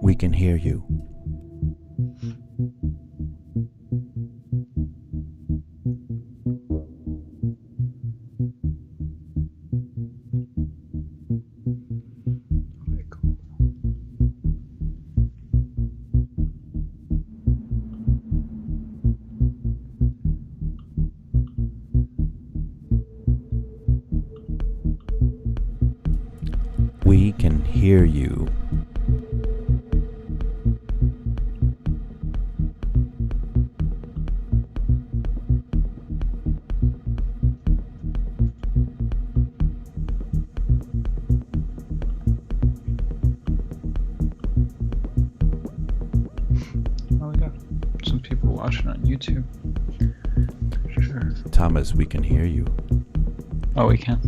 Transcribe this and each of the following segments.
We can hear you. Okay, cool. We can hear you. Oh, we got some people watching on YouTube. Sure. Thomas, we can hear you. Oh, we can.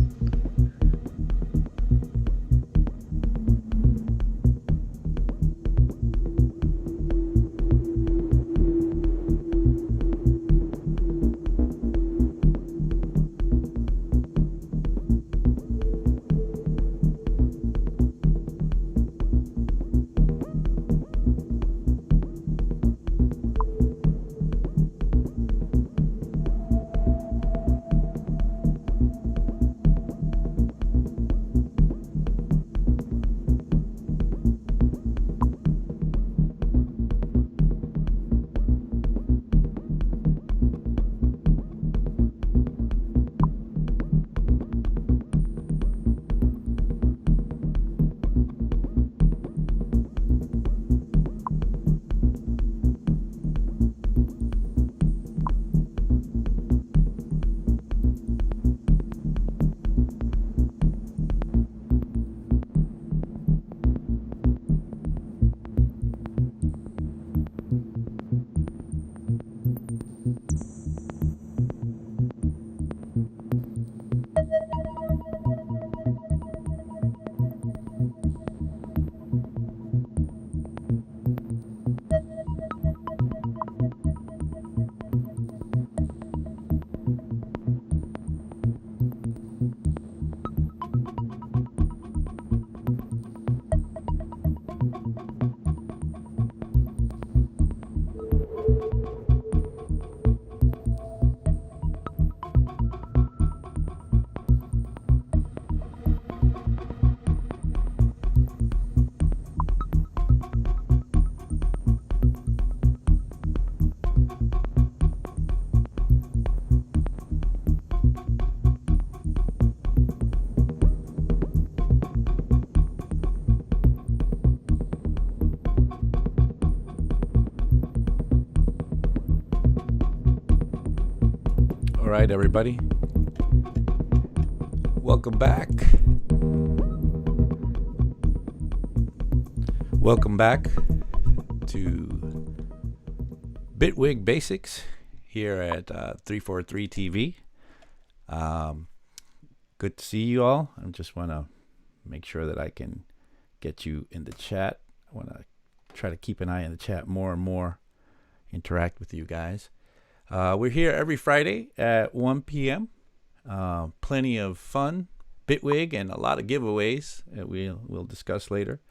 All right, everybody. Welcome back. Welcome back to Bitwig Basics here at 343 TV. Good to see you all. I just want to make sure that I can get you in the chat. I want to try to keep an eye on the chat more and more, interact with you guys. We're here every Friday at 1 p.m. Plenty of fun, Bitwig, and a lot of giveaways that we'll discuss later.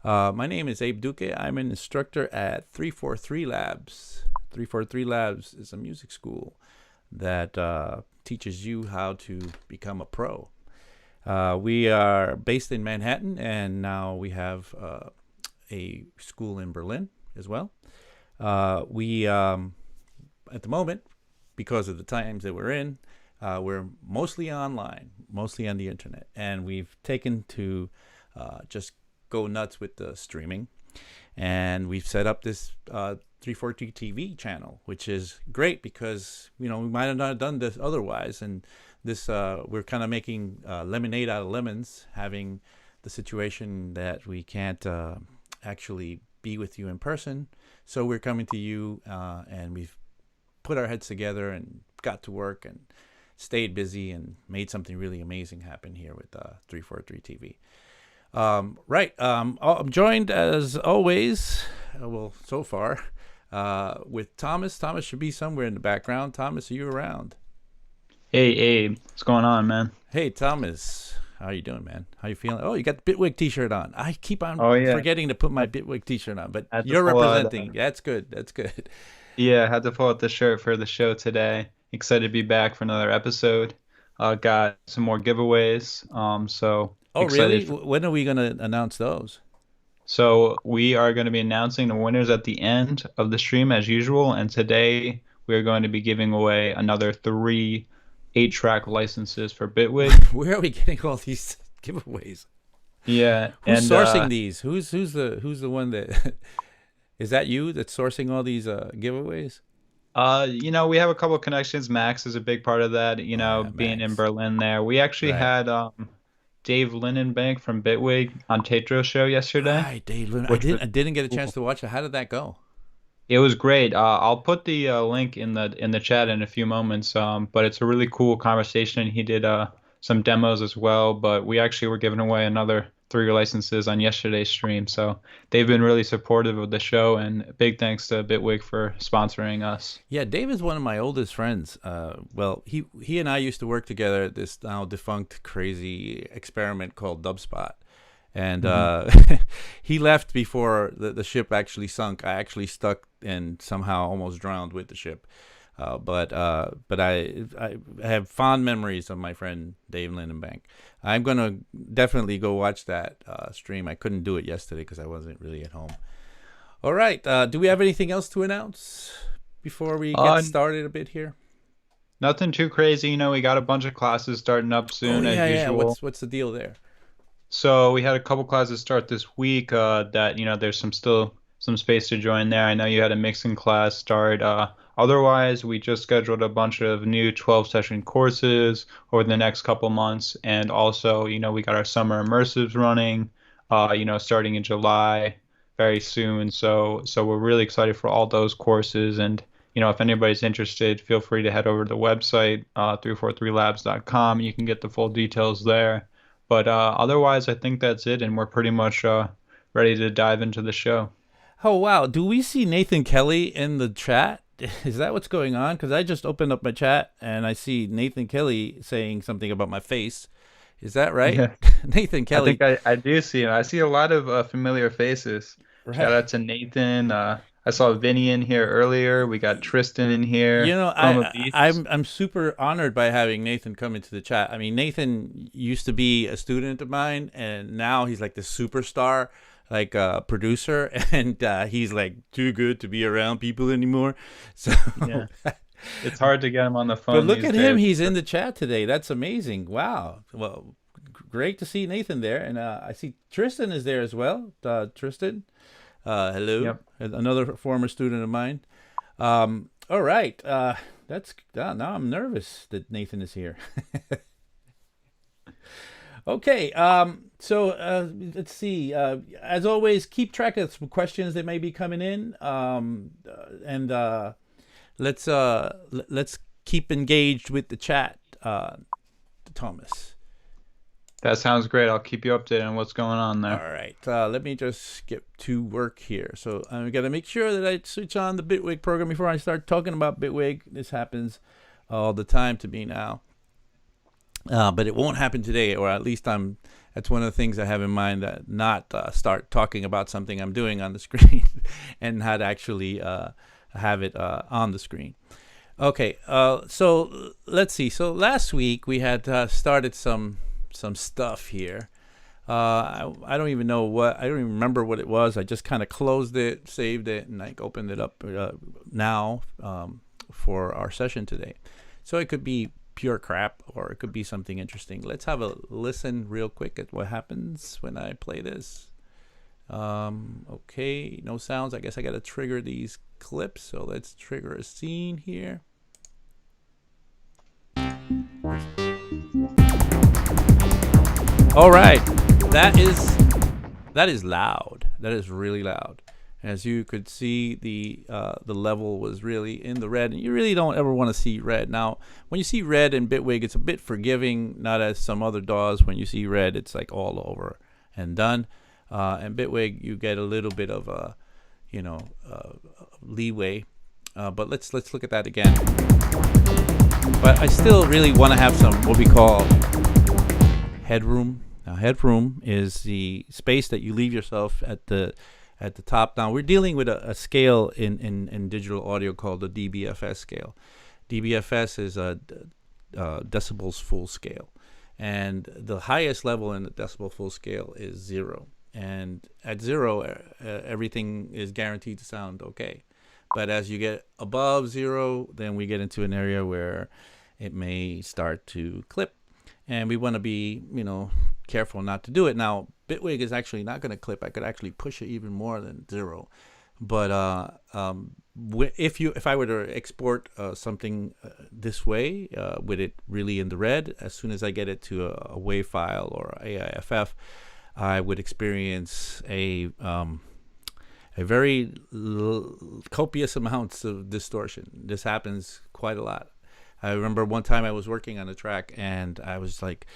My name is Abe Duque. I'm an instructor at 343 Labs. 343 Labs is a music school that teaches you how to become a pro. We are based in Manhattan, and now we have a school in Berlin as well. We at the moment, because of the times that we're in, we're mostly online, mostly on the internet, and we've taken to just go nuts with the streaming, and we've set up this 343 TV channel, which is great because we might have not done this otherwise, and this we're kind of making lemonade out of lemons, having the situation that we can't actually be with you in person, so we're coming to you, and we've put our heads together and got to work and stayed busy and made something really amazing happen here with 343 TV. Right. I'm joined as always, well, so far, with Thomas. Thomas should be somewhere in the background. Thomas, are you around? Hey, Abe, what's going on, man? Hey, Thomas. How you doing, man? How you feeling? Oh, you got the Bitwig t-shirt on. I keep on Oh yeah, forgetting to put my Bitwig t-shirt on, but I had to you're pull out. representing. That's good. That's good. Yeah, I had to pull out the shirt for the show today. Excited to be back for another episode. Got some more giveaways. So Oh, really? excited for. When are we going to announce those? So we are going to be announcing the winners at the end of the stream as usual, and today we are going to be giving away another three 8-track licenses for Bitwig. Where are we getting all these giveaways? Yeah, Who's and sourcing these? Who's the one that is that you that's sourcing all these giveaways? we have a couple of connections. Max is a big part of that, Oh yeah, being in Max. Berlin there. We actually Right. had Dave Lindenbank from Bitwig on TAETRO show yesterday, Right, Dave. I which was didn't get a chance cool. to watch it. How did that go? It was great. I'll put the link in the chat in a few moments. But it's a really cool conversation. He did some demos as well, but we actually were giving away another three licenses on yesterday's stream. So they've been really supportive of the show, and big thanks to Bitwig for sponsoring us. Yeah, Dave is one of my oldest friends. Well, he and I used to work together at this now defunct crazy experiment called Dubspot. And Hmm. he left before the ship actually sunk. I actually stuck and somehow almost drowned with the ship. But I have fond memories of my friend Dave Lindenbank. I'm gonna definitely go watch that stream. I couldn't do it yesterday because I wasn't really at home. All right. Do we have anything else to announce before we get Uh, started a bit here? Nothing too crazy. We got a bunch of classes starting up Oh soon as yeah, yeah. usual. What's the deal there? So we had a couple classes start this week. That there's some space to join there. I know you had a mixing class start. Otherwise, we just scheduled a bunch of new 12-session courses over the next couple months, and also we got our summer immersives running. Starting in July very soon. So we're really excited for all those courses. And if anybody's interested, feel free to head over to the website 343labs.com. You can get the full details there. But otherwise, I think that's it, and we're pretty much ready to dive into the show. Oh wow, do we see Nathan Kelly in the chat? Is that what's going on? Because I just opened up my chat and I see Nathan Kelly saying something about my face. Is that right? Yeah, Nathan I think Kelly. I do see him. I see a lot of familiar faces. Shout Right. out to Nathan. I saw Vinny in here earlier. We got Tristan in You here. know, Chroma Beats. I'm super honored by having Nathan come into the chat. I mean, Nathan used to be a student of mine, and now he's like the superstar, like producer, and he's like too good to be around people anymore. So, Yeah, it's hard to get him on the but phone look these at him, days. he's in the chat today. That's amazing. Wow. Well, great to see Nathan there, and I see Tristan is there as well. Tristan, hello, Yep. another former student of mine. All right. That's now I'm nervous that Nathan is here. Okay. So let's see. As always, keep track of some questions that may be coming in. And let's keep engaged with the chat, Thomas. That sounds great. I'll keep you updated on what's going on All there. right. Let me just get to work here. So I got to make sure that I switch on the Bitwig program before I start talking about Bitwig. This happens all the time to me now. But it won't happen today, or at least that's one of the things I have in mind, that not start talking about something I'm doing on the screen and not actually have it on the screen. Okay, so let's see. So last week we had started some stuff here. I don't even know I don't even remember what it was. I just kind of closed it, saved it, and like opened it up now for our session today. So it could be pure crap or it could be something interesting. Let's have a listen real quick at what happens when I play this. Okay, no sounds. I guess I got to trigger these clips. So let's trigger a scene here. All right, that is loud. That is really loud. As you could see, the level was really in the red, and you really don't ever want to see red. Now, when you see red in Bitwig, it's a bit forgiving, not as some other DAWs. When you see red, it's like all over and done. And Bitwig, you get a little bit of a, leeway. But let's look at that again. But I still really want to have some what we call headroom. Now, headroom is the space that you leave yourself at the top. Now, we're dealing with a scale in digital audio called the dBFS scale. dBFS is a decibels full scale, and the highest level in the decibel full scale is 0. And at 0, everything is guaranteed to sound okay. But as you get above 0, then we get into an area where it may start to clip, and we want to be, careful not to do it. Now, Bitwig is actually not going to clip. I could actually push it even more than 0. But if I were to export something this way, with it really in the red, as soon as I get it to a WAV file or AIFF, I would experience a very copious amounts of distortion. This happens quite a lot. I remember one time I was working on a track, and I was like,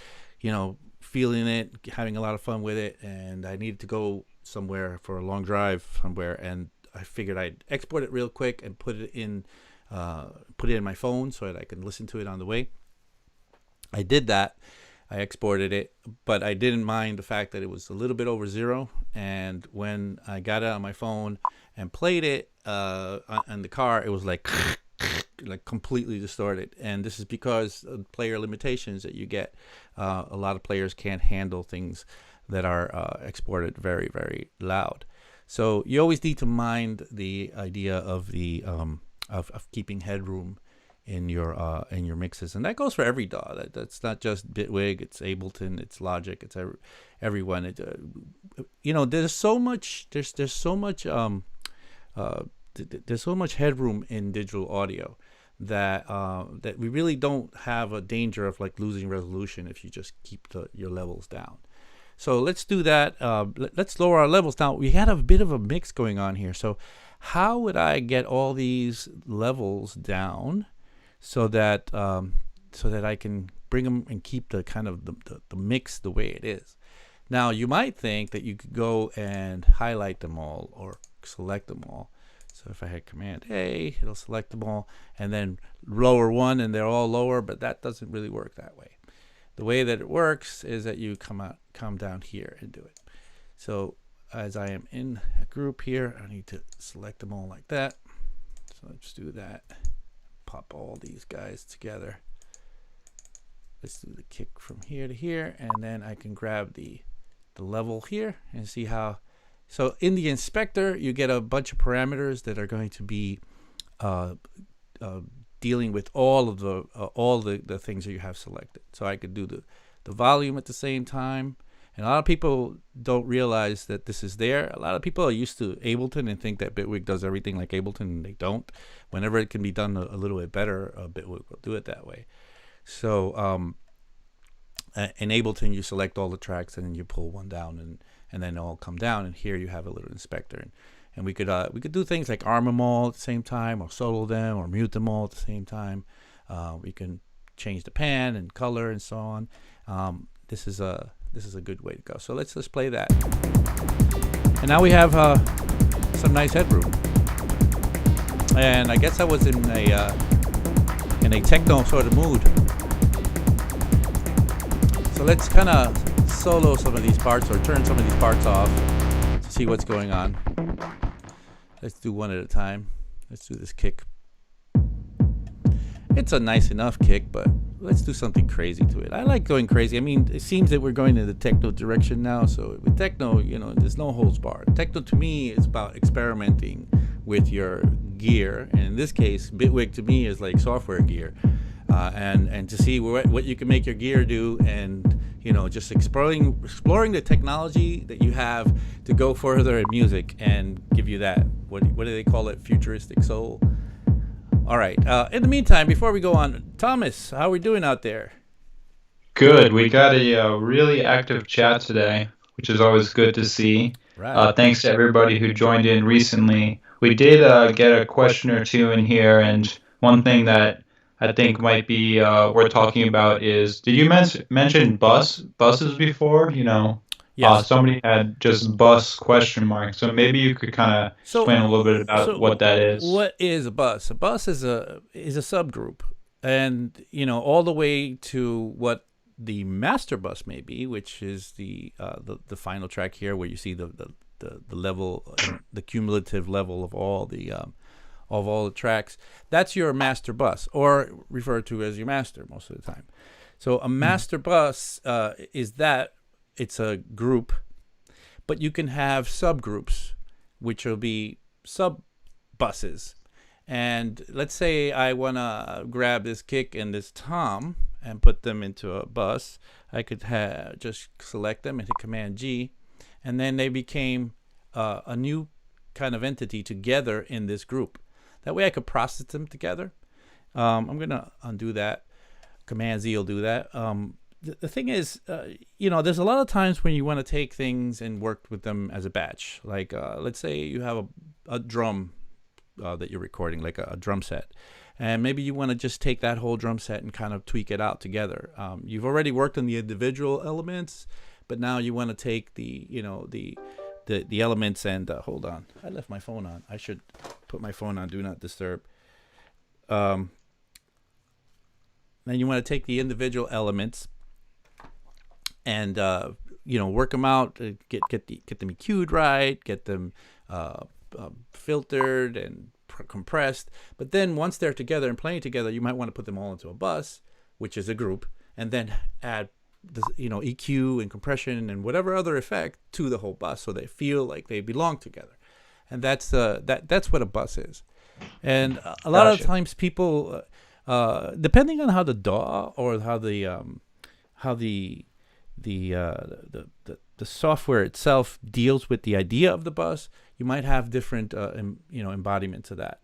feeling it, having a lot of fun with it, and I needed to go somewhere for a long drive somewhere, and I figured I'd export it real quick and put it in my phone so that I can listen to it on the way. I did that. I exported it, but I didn't mind the fact that it was a little bit over 0. And when I got it on my phone and played it in the car, it was like completely distorted. And this is because of player limitations that you get. A lot of players can't handle things that are exported very, very loud. So you always need to mind the idea of the of keeping headroom in your mixes, and that goes for every DAW. That's not just Bitwig. It's Ableton. It's Logic. It's everyone. There's so much. There's so much. There's so much headroom in digital audio that that we really don't have a danger of like losing resolution if you just keep your levels down. So let's do that. Let's lower our levels. Now, we had a bit of a mix going on here. So how would I get all these levels down so that I can bring them and keep the kind of the mix the way it is? Now, you might think that you could go and highlight them all or select them all. So if I had Command A, it'll select them all, and then lower one, and they're all lower, but that doesn't really work that way. The way that it works is that you come down here and do it. So as I am in a group here, I need to select them all like that. So let's do that. Pop all these guys together. Let's do the kick from here to here, and then I can grab the level here and see how. So in the inspector, you get a bunch of parameters that are going to be dealing with all the things that you have selected. So I could do the volume at the same time. And a lot of people don't realize that this is there. A lot of people are used to Ableton and think that Bitwig does everything like Ableton, and they don't. Whenever it can be done a little bit better, Bitwig will do it that way. So in Ableton, you select all the tracks, and then you pull one down, and then all come down. And here you have a little inspector. And we could do things like arm them all at the same time, or solo them, or mute them all at the same time. We can change the pan and color and so on. This is a good way to go. So let's play that. And now we have some nice headroom. And I guess I was in a techno sort of mood. So let's kind of solo some of these parts, or turn some of these parts off to see what's going on. Let's do one at a time. Let's do this kick. It's a nice enough kick, but let's do something crazy to it. I like going crazy. I mean, it seems that we're going in the techno direction now. So with techno, there's no holds barred. Techno to me is about experimenting with your gear. And in this case, Bitwig to me is like software gear. And to see what you can make your gear do, and just exploring the technology that you have to go further in music and give you that, what do they call it, futuristic soul. All right, in the meantime, before we go on, Thomas, how are we doing out there? Good. We got a really active chat today, which is always good to see. Right. Thanks to everybody who joined in recently. We did get a question or two in here, and one thing that I think might be worth talking about is, did you mention buses before? Yes. Somebody had just bus question mark. So maybe you could kind of So explain a little bit about what that is. what is a bus? A bus is a subgroup, and all the way to what the master bus may be, which is the final track here, where you see the level, the cumulative level of all the tracks. That's your master bus, or referred to as your master most of the time. So a master bus is that it's a group, but you can have subgroups, which will be sub buses. And let's say I want to grab this kick and this tom and put them into a bus. I could just select them and hit Command G, and then they became a new kind of entity together in this group. That way I could process them together. I'm going to undo that. Command Z will do that. The thing is, there's a lot of times when you want to take things and work with them as a batch. Like, let's say you have a drum that you're recording, like a drum set. And maybe you want to just take that whole drum set and kind of tweak it out together. You've already worked on the individual elements, but now you want to take the elements and hold on. I left my phone on. I should put my phone on Do Not Disturb. Then you want to take the individual elements and work them out, get them EQ'd right, get them filtered and compressed. But then once they're together and playing together, you might want to put them all into a bus, which is a group, and then add the EQ and compression and whatever other effect to the whole bus, so they feel like they belong together. And that's what a bus is. And a lot of times people, depending on how the DAW or how the software itself deals with the idea of the bus, you might have different embodiments of that.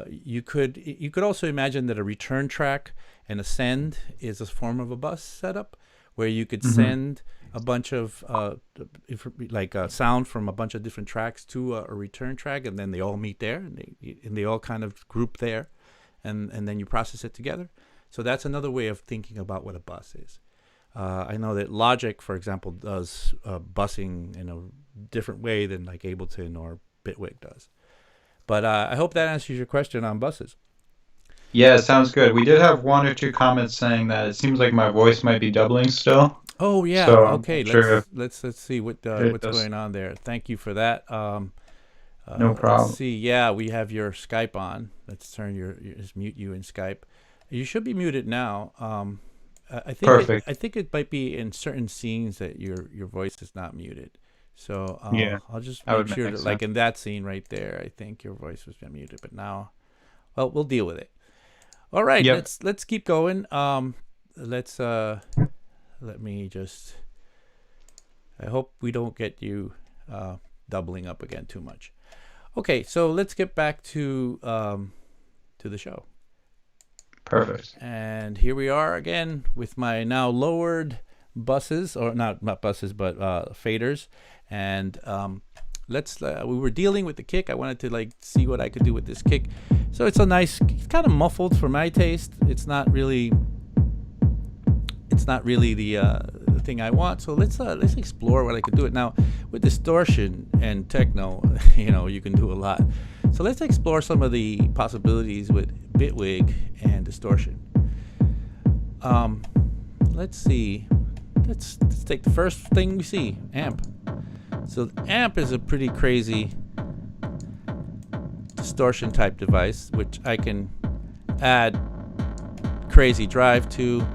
You could also imagine that a return track and a send is a form of a bus setup, where you could send a bunch of sound from a bunch of different tracks to a return track, and then they all meet there, and they all kind of group there, and then you process it together. So that's another way of thinking about what a bus is. I know that Logic, for example, does busing in a different way than like Ableton or Bitwig does. But I hope that answers your question on buses. Yeah, sounds good. We did have one or two comments saying that it seems like my voice might be doubling still. Oh yeah. So I'm Okay. not sure Let's see what's does. going on there. Thank you for that. No Let's problem. see. Yeah, we have your Skype on. Let's just mute you in Skype. You should be muted now. I think Perfect. I think it might be in certain scenes that your voice is not muted. So Yeah, I'll just that make would sure make that, like sense. in that scene right there, I think your voice was muted. But now, well, we'll deal with it. All right, Yep. let's keep going. Let's let me just. I hope we don't get you doubling up again too much. Okay, so let's get back to the show. Perfect. And here we are again with my now lowered buses, or not buses, but faders. And we were dealing with the kick. I wanted to see what I could do with this kick. So it's it's kind of muffled for my taste. It's not really the thing I want. So let's explore what I could do it now with distortion and techno. You can do a lot. So let's explore some of the possibilities with Bitwig and distortion. Let's see. Let's take the first thing we see, amp. So amp is a pretty crazy distortion type device, which I can add crazy drive to.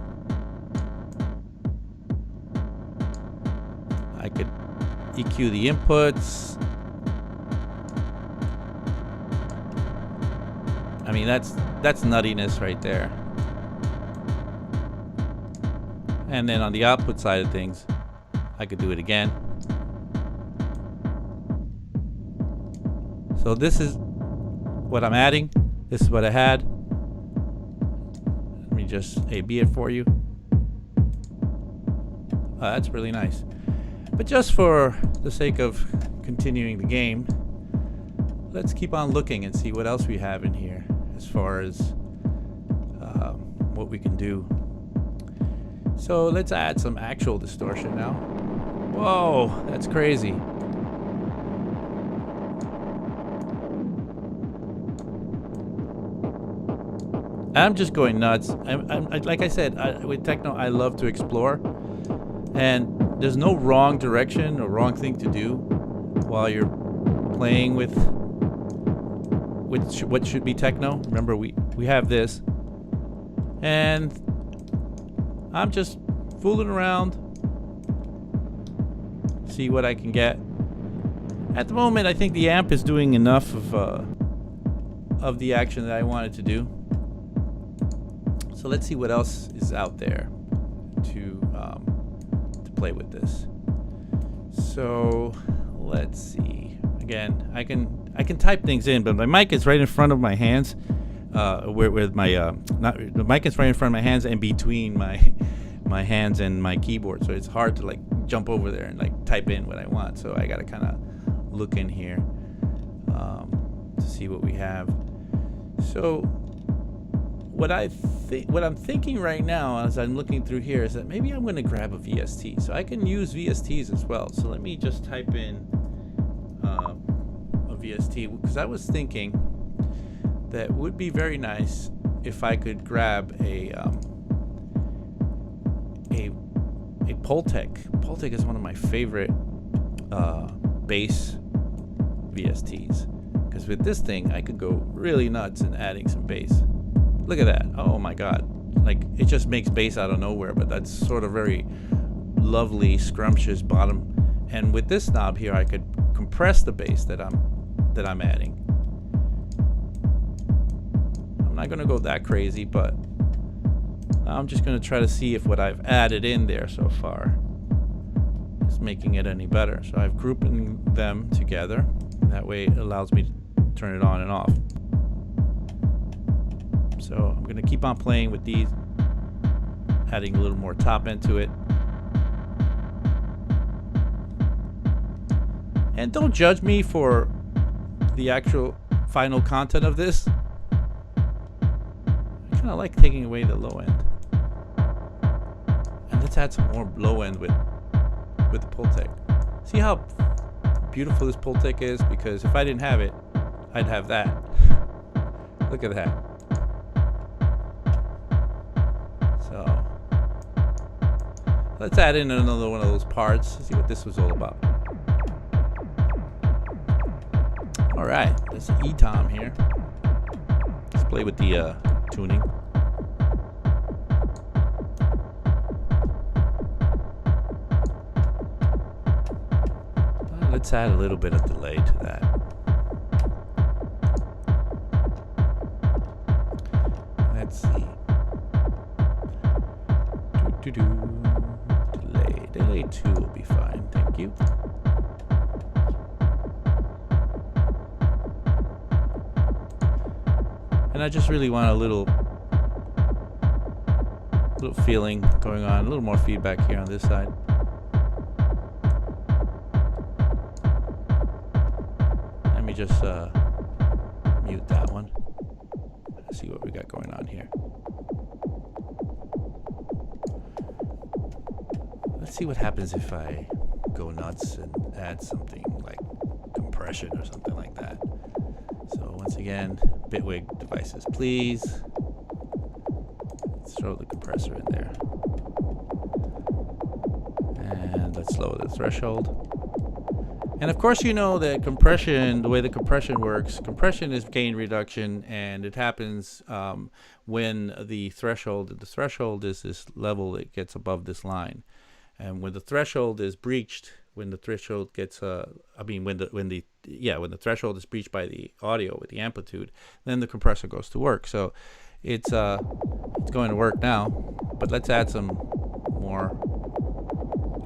I could EQ the inputs. I mean, that's nuttiness right there. And then on the output side of things, I could do it again. So this is what I'm adding. This is what I had. Let me just A/B it for you. That's really nice. But just for the sake of continuing the game, let's keep on looking and see what else we have in here as far as what we can do. So let's add some actual distortion now. Whoa, that's crazy. I'm just going nuts. I'm like I said, with techno, I love to explore, and there's no wrong direction or wrong thing to do while you're playing with what should be techno. Remember, we have this, and I'm just fooling around, see what I can get. At the moment, I think the amp is doing enough of the action that I wanted to do. So let's see what else is out there to play with this. So let's see. Again, I can type things in, but my mic is right in front of my hands. With my the mic is right in front of my hands and between my hands and my keyboard, so it's hard to like jump over there and like type in what I want. So I gotta kind of look in here to see what we have. So what I'm thinking right now as I'm looking through here is that maybe I'm going to grab a VST, so I can use VSTs as well. So let me just type in a VST, because I was thinking that it would be very nice if I could grab a Pultec. Pultec is one of my favorite bass VSTs, because with this thing I could go really nuts in adding some bass. Look at that. Oh my god. Like, it just makes bass out of nowhere, but that's sort of very lovely, scrumptious bottom. And with this knob here, I could compress the bass that I'm adding. I'm not going to go that crazy, but I'm just going to try to see if what I've added in there so far is making it any better. So I've grouped them together. That way it allows me to turn it on and off. So I'm going to keep on playing with these, adding a little more top end to it. And don't judge me for the actual final content of this. I kind of like taking away the low end. And let's add some more low end with the Pultec. See how beautiful this Pultec is? Because if I didn't have it, I'd have that. Look at that. So let's add in another one of those parts. See what this was all about. All right, there's an E-tom here. Let's play with the tuning. Let's add a little bit of delay to that. Let's see. Delay 2 will be fine, thank you. And I just really want a little feeling going on, a little more feedback here on this side. Let me just mute that one. Let's see what we got going on here. Let's see what happens if I go nuts and add something like compression or something like that. So once again, Bitwig devices, please. Let's throw the compressor in there. And let's lower the threshold. And of course, you know that compression, the way the compression works, compression is gain reduction, and it happens when the threshold is this level that gets above this line. And when the threshold is breached, when the threshold gets when the threshold is breached by the audio with the amplitude, then the compressor goes to work. So it's going to work now, but let's add some more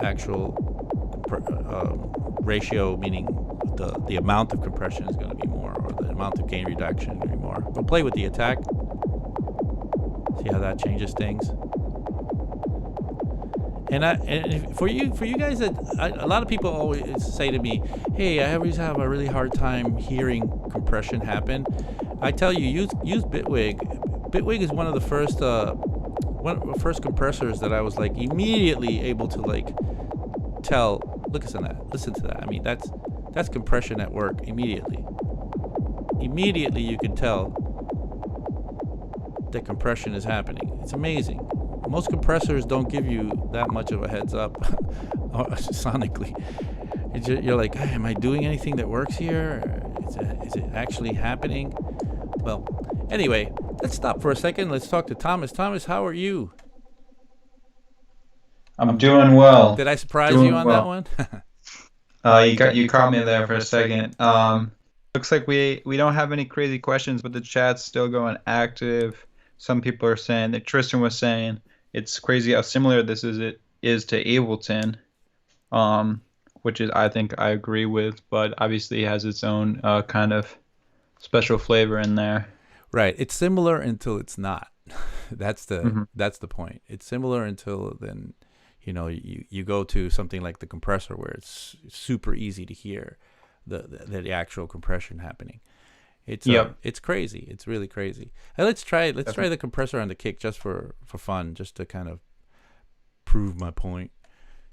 actual ratio, meaning the amount of compression is going to be more, or the amount of gain reduction is going to be more. We'll play with the attack, see how that changes things. For you guys that a lot of people always say to me, "Hey, I always have a really hard time hearing compression happen." I tell you, use Bitwig. Bitwig is one of the first compressors that I was like immediately able to like tell. Listen to that. I mean, that's compression at work immediately. Immediately, you can tell that compression is happening. It's amazing. Most compressors don't give you that much of a heads up sonically. You're like, hey, am I doing anything that works here? Is it actually happening? Well, anyway, let's stop for a second. Let's talk to Thomas. Thomas, how are you? I'm doing well. Did I surprise you on that one? You caught me there for a second. Looks like we don't have any crazy questions, but the chat's still going active. Some people are saying that Tristan was saying it's crazy how similar this is to Ableton, which is I think I agree with, but obviously it has its own kind of special flavor in there. Right. It's similar until it's not. That's the point. It's similar until then, you go to something like the compressor where it's super easy to hear the actual compression happening. It's crazy. It's really crazy. And let's try the compressor on the kick just for fun, just to kind of prove my point.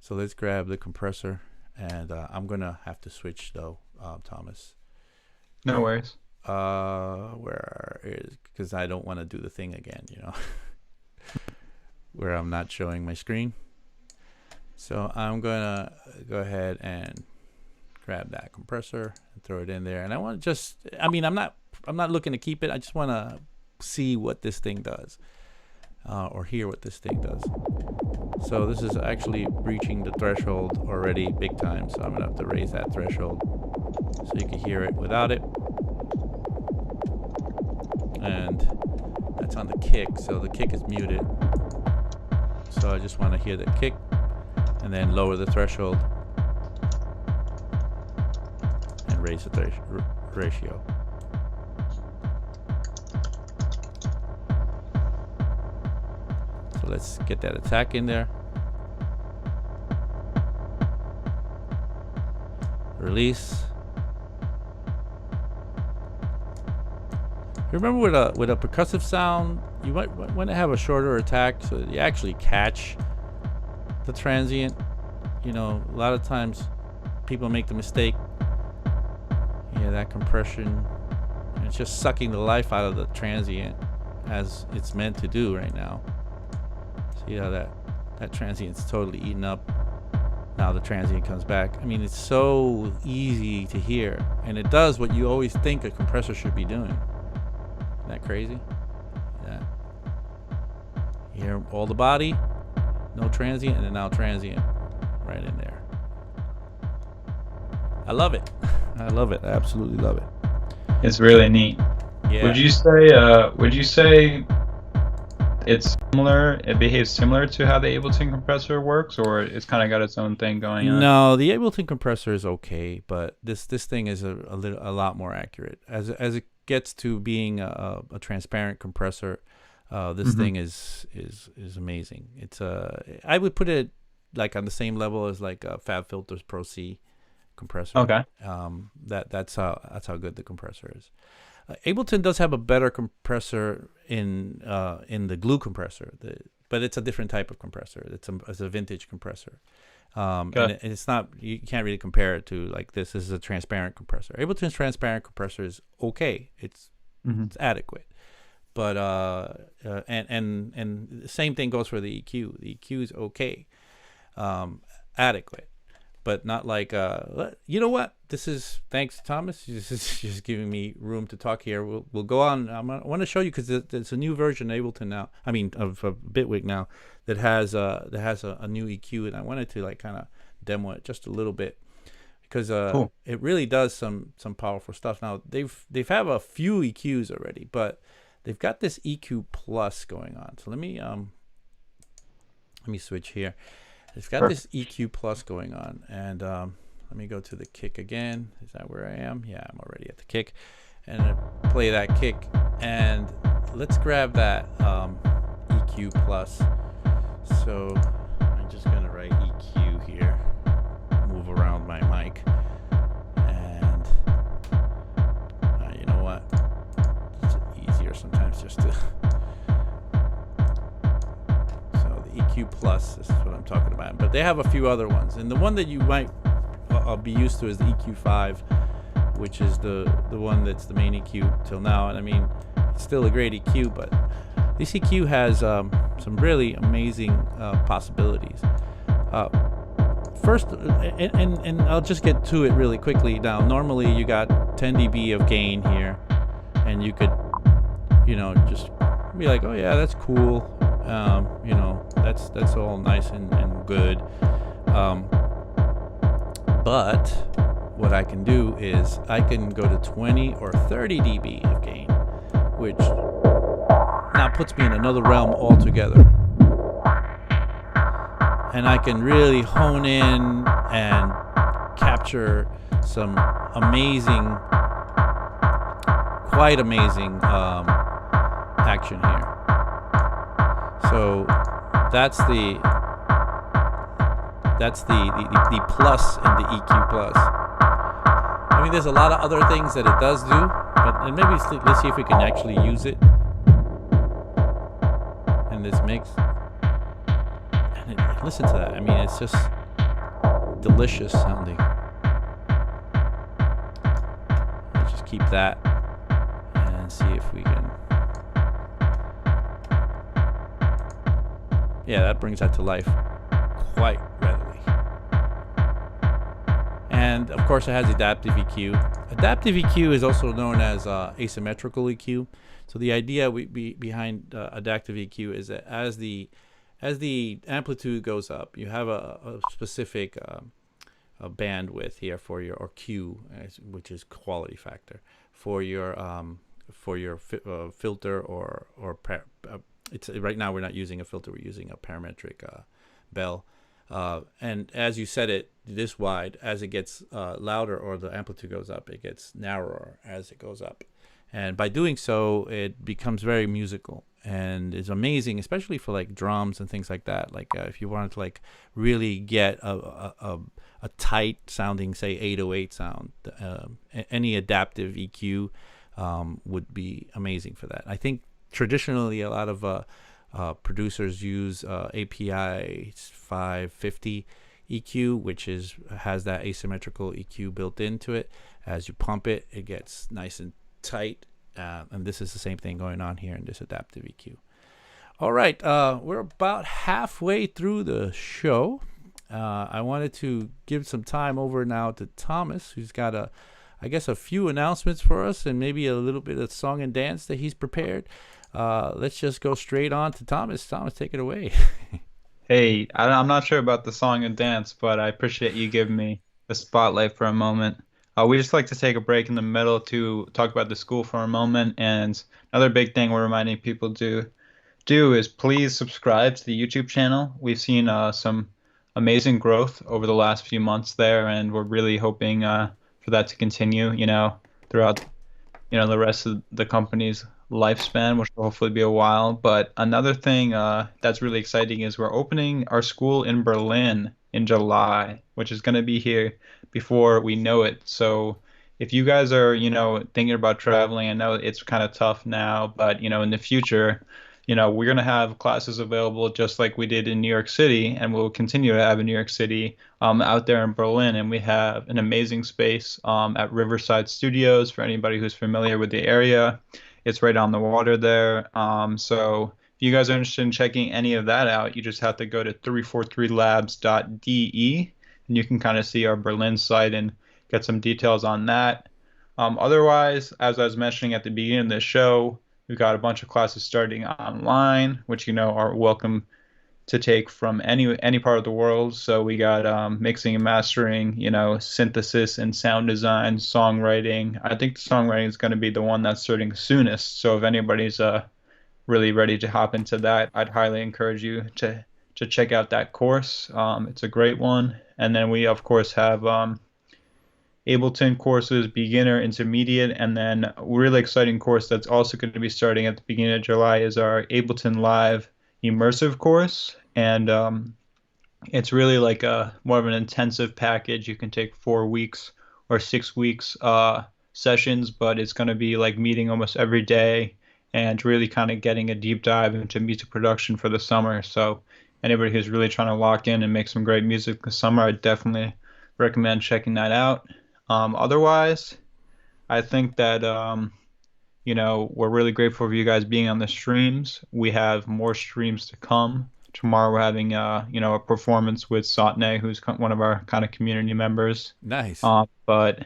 So let's grab the compressor, and I'm gonna have to switch though, Thomas. No worries. Where is, because I don't want to do the thing again, where I'm not showing my screen. So I'm gonna go ahead and grab that compressor and throw it in there. And I want to I'm not looking to keep it. I just want to see what this thing does, or hear what this thing does. So this is actually reaching the threshold already big time. So I'm gonna have to raise that threshold so you can hear it without it. And that's on the kick, so the kick is muted. So I just want to hear the kick and then lower the threshold and raise the ratio. So let's get that attack in there. Release. Remember, with a percussive sound, you might want to have a shorter attack so that you actually catch the transient. A lot of times people make the mistake. That compression, and it's just sucking the life out of the transient, as it's meant to do right now. See how that transient's totally eaten up. Now the transient comes back. I mean, it's so easy to hear, and it does what you always think a compressor should be doing. Isn't that crazy? Yeah. You hear all the body, no transient, and then now transient right in there. I love it. I love it. I absolutely love it. It's really neat. Yeah. Would you say it's similar? It behaves similar to how the Ableton compressor works, or it's kind of got its own thing going on? No, the Ableton compressor is okay, but this thing is a lot more accurate as it gets to being a transparent compressor. This thing is amazing. It's I would put it like on the same level as like a FabFilter's Pro C compressor. Okay. That's how good the compressor is. Ableton does have a better compressor in the glue compressor, but it's a different type of compressor. It's a vintage compressor. And it's not, you can't really compare it to like this. This is a transparent compressor. Ableton's transparent compressor is okay. It's adequate. But and the same thing goes for the EQ. The EQ is okay, adequate, but not like you know what? This is, thanks Thomas. This is just giving me room to talk here. We'll go on. I want to show you because there's a new version of Ableton now. I mean of Bitwig now that has a new EQ, and I wanted to like kind of demo it just a little bit because cool. It really does some powerful stuff. Now they've have a few EQs already, but they've got this EQ plus going on. So let me switch here. It's got this EQ plus going on, and let me go to the kick again. Is that where I am? Yeah, I'm already at the kick, and I play that kick, and let's grab that EQ plus. So I'm just gonna Labs just to. So the EQ Plus is what I'm talking about. But they have a few other ones, and the one that you might be used to is the EQ5, which is the one that's the main EQ till now. And I mean, it's still a great EQ, but this EQ has some really amazing possibilities. First, and I'll just get to it really quickly now. Normally, you got 10 dB of gain here, and you could, just be like, oh yeah, that's cool. That's all nice and good. But what I can do is I can go to 20 or 30 dB of gain, which now puts me in another realm altogether. And I can really hone in and capture some quite amazing action here. So that's the plus in the EQ plus. I mean, there's a lot of other things that it does do, but maybe let's see if we can actually use it in this mix. And listen to that. I mean, it's just delicious sounding. Let's just keep that and see if we can. Yeah, that brings that to life quite readily. And of course, it has adaptive EQ. Adaptive EQ is also known as asymmetrical EQ. So the idea behind adaptive EQ is that as the amplitude goes up, you have a specific bandwidth here for your, or Q, which is quality factor, for your filter or it's right now we're not using a filter, we're using a parametric bell. And as you set it this wide, as it gets louder or the amplitude goes up, it gets narrower as it goes up. And by doing so, it becomes very musical and is amazing, especially for like drums and things like that. Like if you wanted to like really get a tight sounding, say 808 sound, any adaptive EQ would be amazing for that. I think traditionally a lot of producers use API 550 EQ, which has that asymmetrical EQ built into it. As you pump it, it gets nice and tight, and this is the same thing going on here in this adaptive EQ. All right, we're about halfway through the show. I wanted to give some time over now to Thomas, who's got a few announcements for us and maybe a little bit of song and dance that he's prepared. Let's just go straight on to Thomas. Thomas, take it away. Hey, I'm not sure about the song and dance, but I appreciate you giving me the spotlight for a moment. We just like to take a break in the middle to talk about the school for a moment. And another big thing we're reminding people to do is please subscribe to the YouTube channel. We've seen some amazing growth over the last few months there, and we're really hoping for that to continue, throughout, the rest of the company's lifespan, which will hopefully be a while. But another thing that's really exciting is we're opening our school in Berlin in July, which is going to be here before we know it. So if you guys are, thinking about traveling, I know it's kind of tough now, but, in the future, we're going to have classes available just like we did in New York City, and we'll continue to have in New York City out there in Berlin. And we have an amazing space at Riverside Studios for anybody who's familiar with the area. It's right on the water there. So if you guys are interested in checking any of that out, you just have to go to 343labs.de, and you can kind of see our Berlin site and get some details on that. Otherwise, as I was mentioning at the beginning of the show, we've got a bunch of classes starting online, which are welcome to take from any part of the world. So we got mixing and mastering, synthesis and sound design, songwriting. I think the songwriting is going to be the one that's starting soonest. So if anybody's really ready to hop into that, I'd highly encourage you to check out that course. It's a great one. And then we, of course, have Ableton courses, beginner, intermediate, and then a really exciting course that's also going to be starting at the beginning of July is our Ableton Live immersive course. And it's really like more of an intensive package. You can take 4 weeks or 6 weeks sessions, but it's going to be like meeting almost every day and really kind of getting a deep dive into music production for the summer. So anybody who's really trying to lock in and make some great music this summer, I definitely recommend checking that out. Otherwise, I think that we're really grateful for you guys being on the streams. We have more streams to come. Tomorrow we're having a performance with Satne, who's one of our kind of community members. Nice. But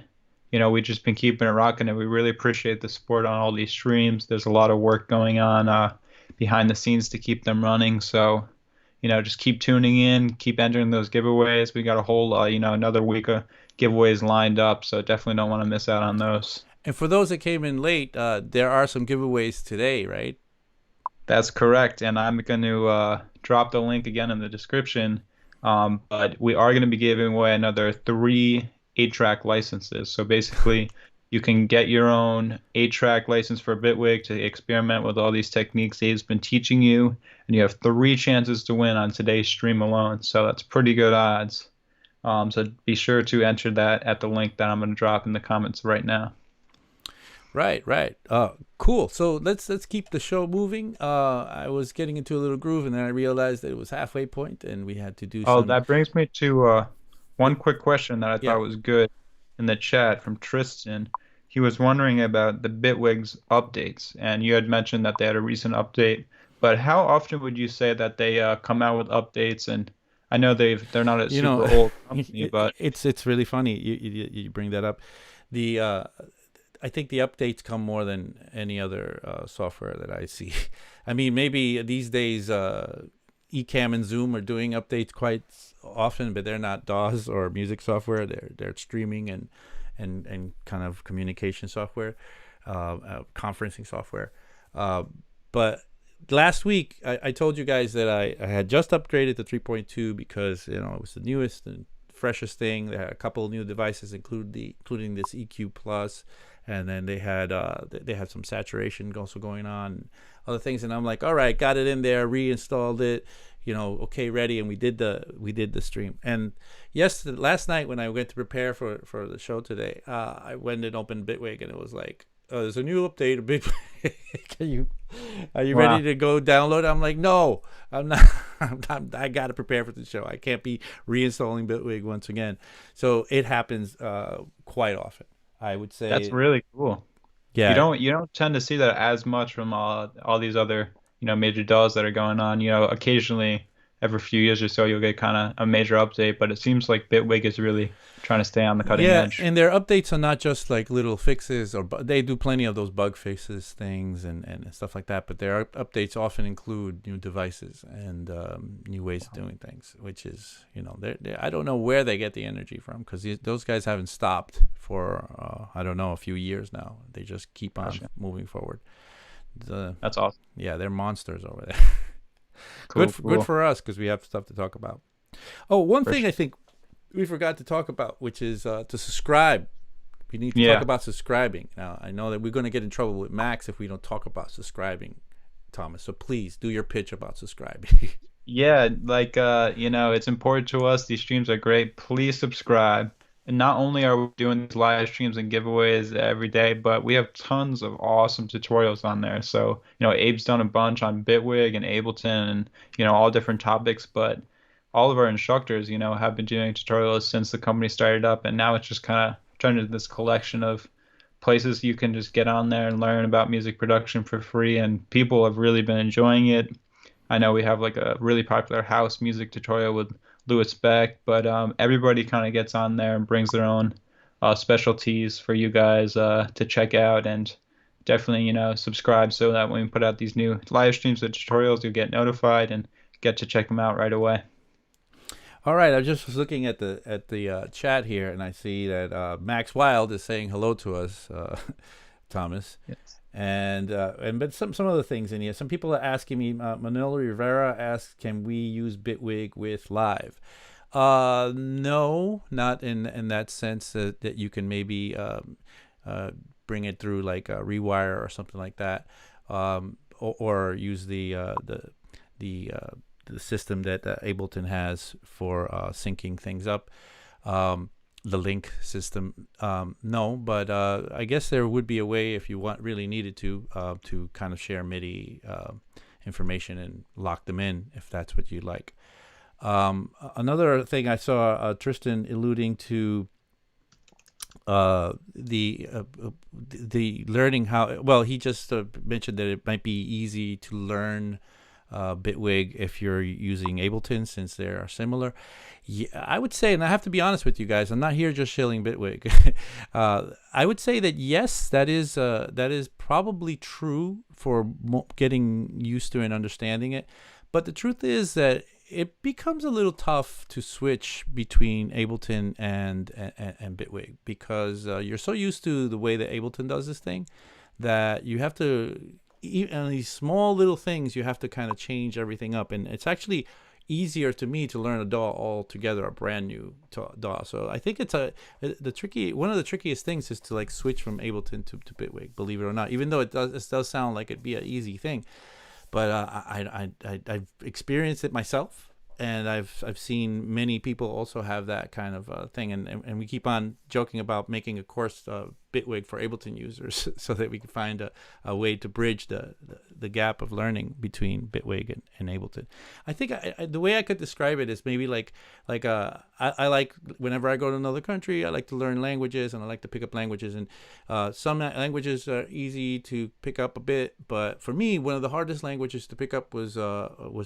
we've just been keeping it rocking, and we really appreciate the support on all these streams. There's a lot of work going on behind the scenes to keep them running. So, just keep tuning in, keep entering those giveaways. We got a whole, another week of giveaways lined up, so definitely don't want to miss out on those. And for those that came in late, there are some giveaways today, right? That's correct, and I'm going to drop the link again in the description. But we are going to be giving away another 3 8-track licenses. So basically, you can get your own 8-track license for Bitwig to experiment with all these techniques Dave's been teaching you, and you have 3 chances to win on today's stream alone. So that's pretty good odds. So be sure to enter that at the link that I'm going to drop in the comments right now. Right, right. Cool. So let's keep the show moving. I was getting into a little groove, and then I realized that it was halfway point, and we had to do Oh, some. that brings me to one quick question that I Yeah. thought was good in the chat from Tristan. He was wondering about the Bitwig's updates, and you had mentioned that they had a recent update. But how often would you say that they come out with updates? And I know they're not a You super know, old company, but it's really funny you bring that up. The I think the updates come more than any other software that I see. I mean, maybe these days Ecamm and Zoom are doing updates quite often, but they're not DAWs or music software. They're streaming and kind of communication software, conferencing software. But last week I told you guys that I had just upgraded to 3.2 because it was the newest and freshest thing. They had a couple of new devices, including this EQ Plus, and then they had some saturation also going on, other things. And I'm like, all right, got it in there, reinstalled it, okay, ready, and we did the stream. And last night when I went to prepare for the show today, I went and opened Bitwig, and it was like, oh, there's a new update of Bitwig. Are you wow, ready to go download? I'm like, no, I'm not. I got to prepare for the show. I can't be reinstalling Bitwig once again. So it happens quite often, I would that's say. really cool. You Yeah. don't you don't tend to see that as much from all these other major DAWs that are going on. Occasionally every few years or so you'll get kind of a major update, but it seems like Bitwig is really trying to stay on the cutting Yeah, edge. and their updates are not just like little fixes, or they do plenty of those bug fixes things and stuff like that. But their updates often include new devices and new ways of doing things, which is I don't know where they get the energy from, because those guys haven't stopped for I don't know, a few years now. They just keep on Gotcha. moving forward. That's awesome. Yeah, they're monsters over there. Cool, Good cool. for us, because we have stuff to talk about. Oh, one For thing sure. I think we forgot to talk about, which is to subscribe. We need to talk Yeah. about subscribing. Now, I know that we're going to get in trouble with Max if we don't talk about subscribing, Thomas. So please do your pitch about subscribing. Yeah, like it's important to us. These streams are great. Please subscribe. And not only are we doing these live streams and giveaways every day, but we have tons of awesome tutorials on there. So, Abe's done a bunch on Bitwig and Ableton and, all different topics, but all of our instructors, have been doing tutorials since the company started up, and now it's just kind of turned into this collection of places you can just get on there and learn about music production for free, and people have really been enjoying it. I know we have like a really popular house music tutorial with Louis Beck, but everybody kind of gets on there and brings their own specialties for you guys to check out, and definitely, subscribe so that when we put out these new live streams and tutorials, you'll get notified and get to check them out right away. All right, I just was looking at the chat here, and I see that Max Wild is saying hello to us, Thomas. Yes. And but some other things in here. Some people are asking me. Manolo Rivera asks, "Can we use Bitwig with Live?" No, not in that sense that you can maybe bring it through like a Rewire or something like that, or use the the system that Ableton has for syncing things up. the link system. No, but I guess there would be a way if you really needed to kind of share MIDI information and lock them in if that's what you like. Another thing I saw Tristan alluding to the learning how. Well, he just mentioned that it might be easy to learn Bitwig if you're using Ableton, since they are similar. Yeah, I would say, and I have to be honest with you guys, I'm not here just shilling Bitwig. I would say that yes, that is probably true for getting used to and understanding it. But the truth is that it becomes a little tough to switch between Ableton and Bitwig, because you're so used to the way that Ableton does this thing that you have to, and these small little things, you have to kind of change everything up. And it's actually easier to me to learn a DAW altogether, a brand new DAW. So I think it's one of the trickiest things is to like switch from Ableton to Bitwig, believe it or not, even though it does sound like it'd be an easy thing. But I've experienced it myself, and I've seen many people also have that kind of thing, and we keep on joking about making a course Bitwig for Ableton users so that we can find a way to bridge the gap of learning between Bitwig and Ableton. I think the way I could describe it is maybe like I like, whenever I go to another country, I like to learn languages, and I like to pick up languages, and some languages are easy to pick up a bit, but for me, one of the hardest languages to pick up was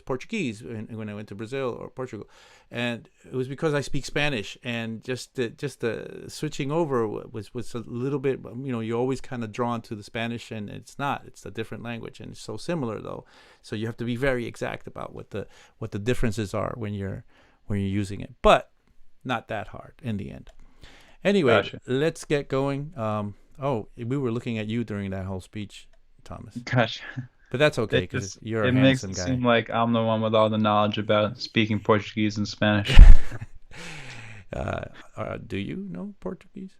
Portuguese when I went to Brazil or Portugal, and it was because I speak Spanish, and just the switching over was a little bit, you're always kind of drawn to the Spanish, and it's a different language, and it's so similar though, so you have to be very exact about what the differences are when you're using it, but not that hard in the end. Anyway, gotcha. Let's get going. We were looking at you during that whole speech, Thomas. Gotcha. But that's okay, because you're a handsome guy. It makes it seem like I'm the one with all the knowledge about speaking Portuguese and Spanish. Do you know Portuguese?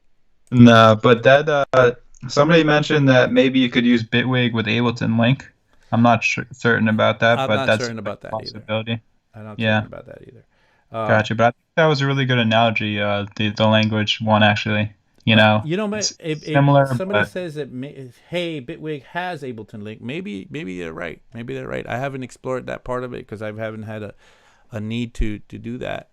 No, but that somebody mentioned that maybe you could use Bitwig with Ableton Link. I'm not certain about that, but that's certain about that possibility. Either. I'm not certain about that either. Gotcha, but I think that was a really good analogy. The language one, actually. Similar. Somebody says that, hey, Bitwig has Ableton Link. Maybe they're right. Maybe they're right. I haven't explored that part of it because I haven't had a need to do that.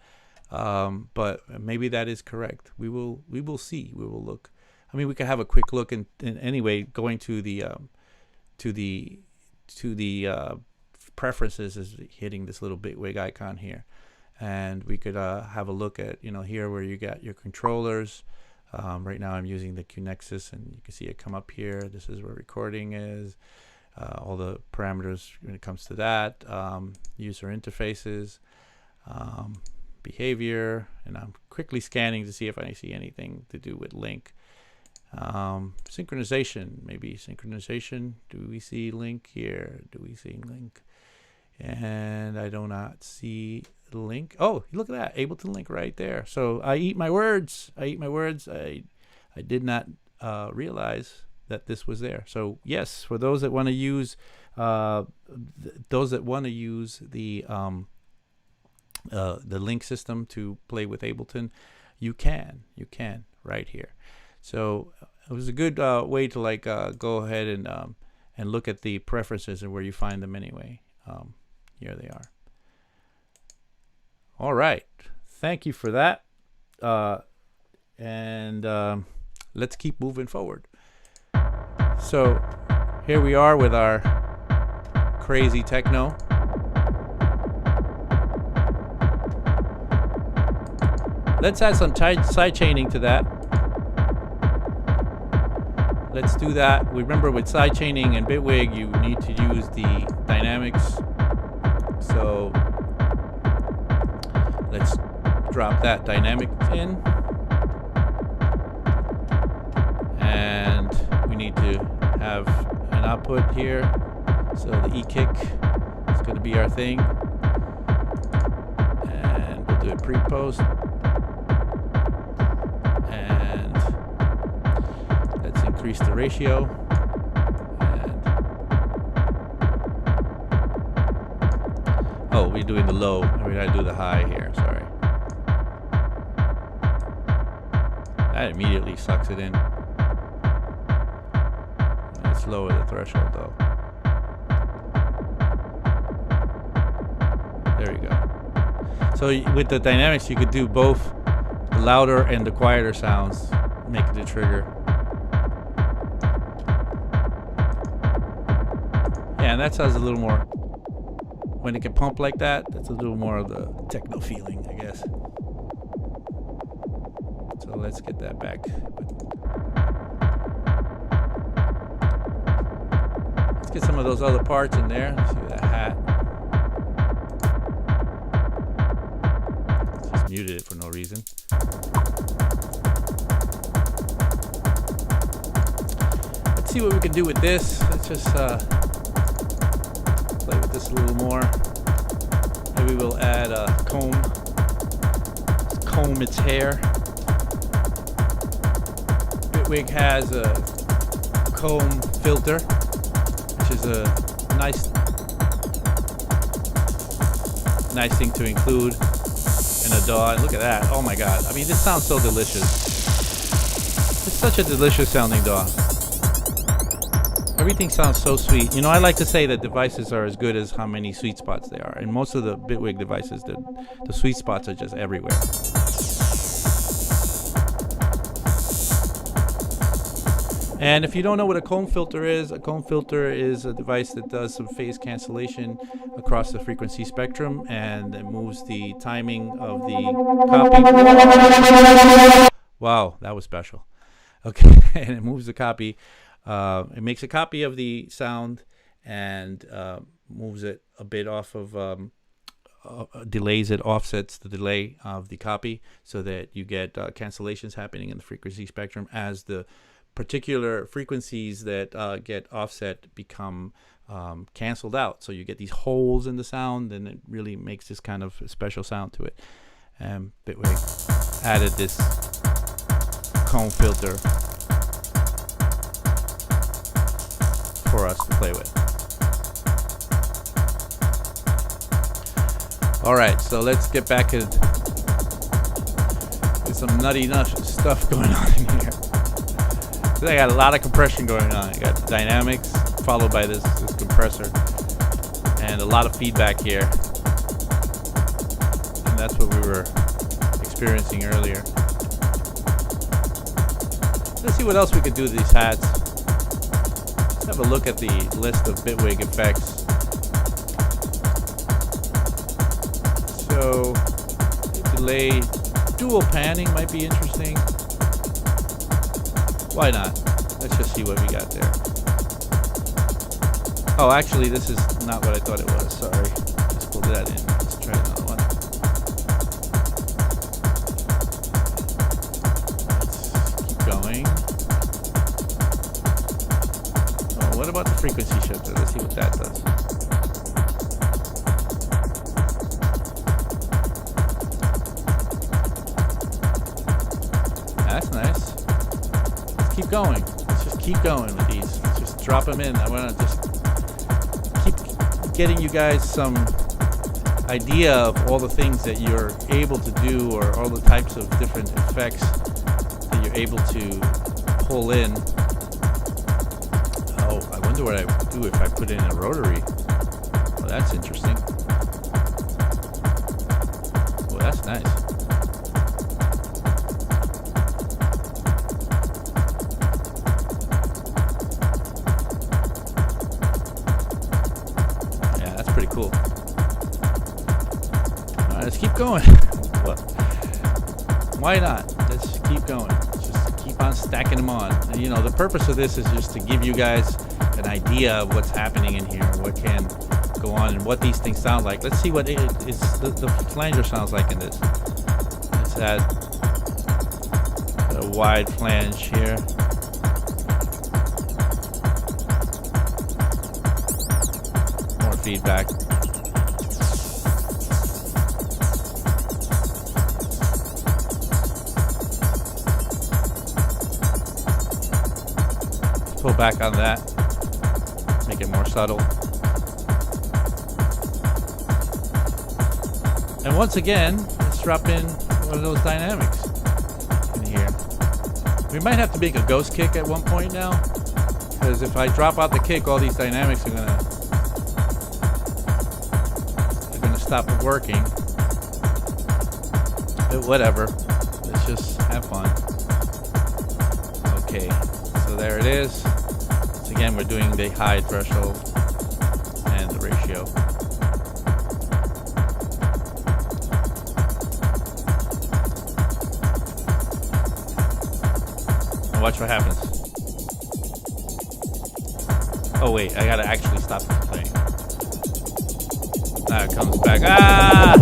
But maybe that is correct. We will see. We will look. I mean, we could have a quick look, and anyway, going to the preferences is hitting this little Bitwig icon here, and we could have a look at here where you got your controllers. Right now I'm using the QNexus, and you can see it come up here. This is where recording is, all the parameters when it comes to that, user interfaces, behavior, and I'm quickly scanning to see if I see anything to do with link. Synchronization, maybe synchronization. Do we see link here? Do we see link? And I do not see link. Oh, look at that, Ableton Link right there. So I eat my words. I did not realize that this was there. So yes, for those that want to use the link system to play with Ableton, you can right here. So it was a good way to go ahead and look at the preferences and where you find them anyway. Here they are. All right, thank you for that, and let's keep moving forward. So here we are with our crazy techno. Let's add some side chaining to that. Let's do that. Remember, with side chaining and Bitwig, you need to use the dynamics. So let's drop that dynamic in, and we need to have an output here. So the E-kick is going to be our thing, and we'll do it pre-post. And let's increase the ratio. We're doing the low. We gotta do the high here. Sorry. That immediately sucks it in. Let's lower the threshold though. There you go. So with the dynamics, you could do both the louder and the quieter sounds, make the trigger. Yeah, and that sounds a little more, when it can pump like that, that's a little more of the techno feeling, I guess. So let's get that back. Let's get some of those other parts in there. Let's see that hat. Just muted it for no reason. Let's see what we can do with this. Let's just play with this a little more. Maybe we'll add a comb. Let's comb its hair. Bitwig has a comb filter, which is a nice thing to include in a DAW. And look at that! Oh my God! I mean, this sounds so delicious. It's such a delicious sounding DAW. Everything sounds so sweet. You know, I like to say that devices are as good as how many sweet spots they are. And most of the Bitwig devices, the sweet spots are just everywhere. And if you don't know what a comb filter is a device that does some phase cancellation across the frequency spectrum, and it moves the timing of the copy. Wow, that was special. Okay, and it moves the copy. It makes a copy of the sound and moves it a bit off of, delays it, offsets the delay of the copy so that you get cancellations happening in the frequency spectrum as the particular frequencies that get offset become canceled out. So you get these holes in the sound, and it really makes this kind of special sound to it. And Bitwig added this comb filter for us to play with. All right, so let's get back to some nutty stuff going on in here. So I got a lot of compression going on. I got dynamics followed by this compressor, and a lot of feedback here. And that's what we were experiencing earlier. Let's see what else we could do with these hats. Let's have a look at the list of Bitwig effects. So, delay, dual panning might be interesting. Why not? Let's just see what we got there. Oh, actually, this is not what I thought it was. Sorry. Let's pull that in. Let's try another one. Let's keep going. Oh, what about the frequency shifter? Let's see what that does. That's nice. Keep going. Let's just keep going with these. Let's just drop them in. I want to just keep getting you guys some idea of all the things that you're able to do, or all the types of different effects that you're able to pull in. Oh, I wonder what I would do if I put in a rotary. Well, that's interesting. Well, that's nice. Cool. Let's keep going. Why not? Let's keep going. Just keep on stacking them on. And, you know, the purpose of this is just to give you guys an idea of what's happening in here, what can go on, and what these things sound like. Let's see what the flanger sounds like in this. Let's add a wide flange here. More feedback. Pull back on that, make it more subtle. And once again, let's drop in one of those dynamics in here. We might have to make a ghost kick at one point now, because if I drop out the kick, all these dynamics are gonna stop working. But whatever. Let's just have fun. Okay, so there it is. So again, we're doing the high threshold and the ratio. And watch what happens. Oh wait, I gotta actually stop it playing. Now it comes back. Ah!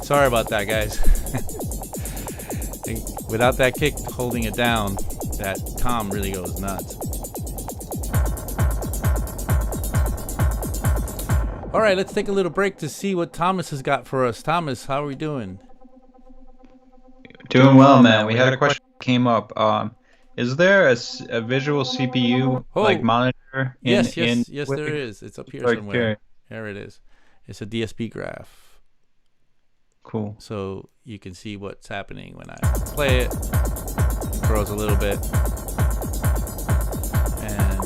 Sorry about that, guys. Without that kick holding it down, that tom really goes nuts. All right, let's take a little break to see what Thomas has got for us. Thomas, how are we doing? Doing well, man. We had a question that came up. Is there a visual CPU like monitor yes, there is. It's up here somewhere. Here it is. It's a DSP graph. Cool. So you can see what's happening when I play it. It grows a little bit. And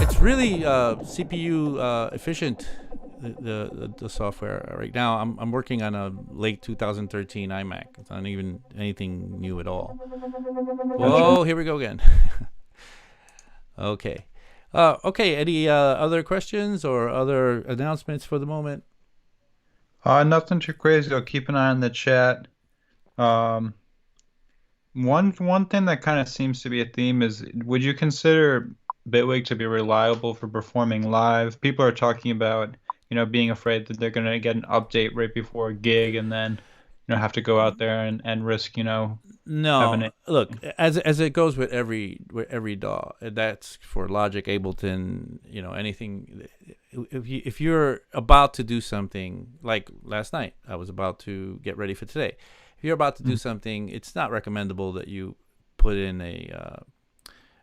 it's really CPU efficient, the software right now. I'm working on a late 2013 iMac. It's not even anything new at all. Whoa, here we go again. Okay. Okay, any other questions or other announcements for the moment? Nothing too crazy. I'll keep an eye on the chat. One thing that kind of seems to be a theme is, would you consider Bitwig to be reliable for performing live? People are talking about, being afraid that they're going to get an update right before a gig and then, have to go out there and risk, No, look, as it goes with every DAW, that's for Logic, Ableton, anything. If you're about to do something like last night, I was about to get ready for today. If you're about to do something, it's not recommendable that you put in an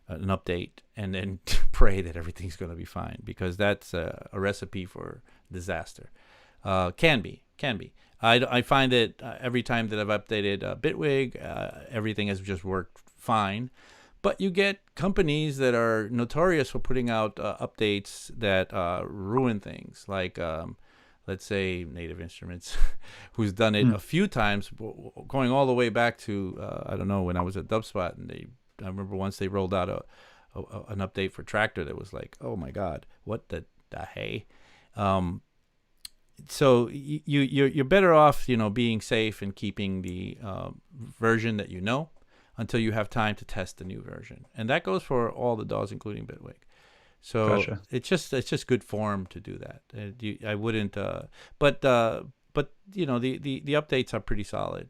update and then pray that everything's going to be fine, because that's a recipe for disaster. Can be. I find it every time that I've updated Bitwig, everything has just worked fine. But you get companies that are notorious for putting out updates that ruin things, like let's say Native Instruments, who's done it a few times, going all the way back to I don't know, when I was at Dubspot, and I remember once they rolled out an update for Tractor that was like, oh my God, what the hey. So you're better off, being safe and keeping the version that until you have time to test the new version, and that goes for all the DAWs, including Bitwig. So gotcha. It's just good form to do that. I wouldn't, but the updates are pretty solid.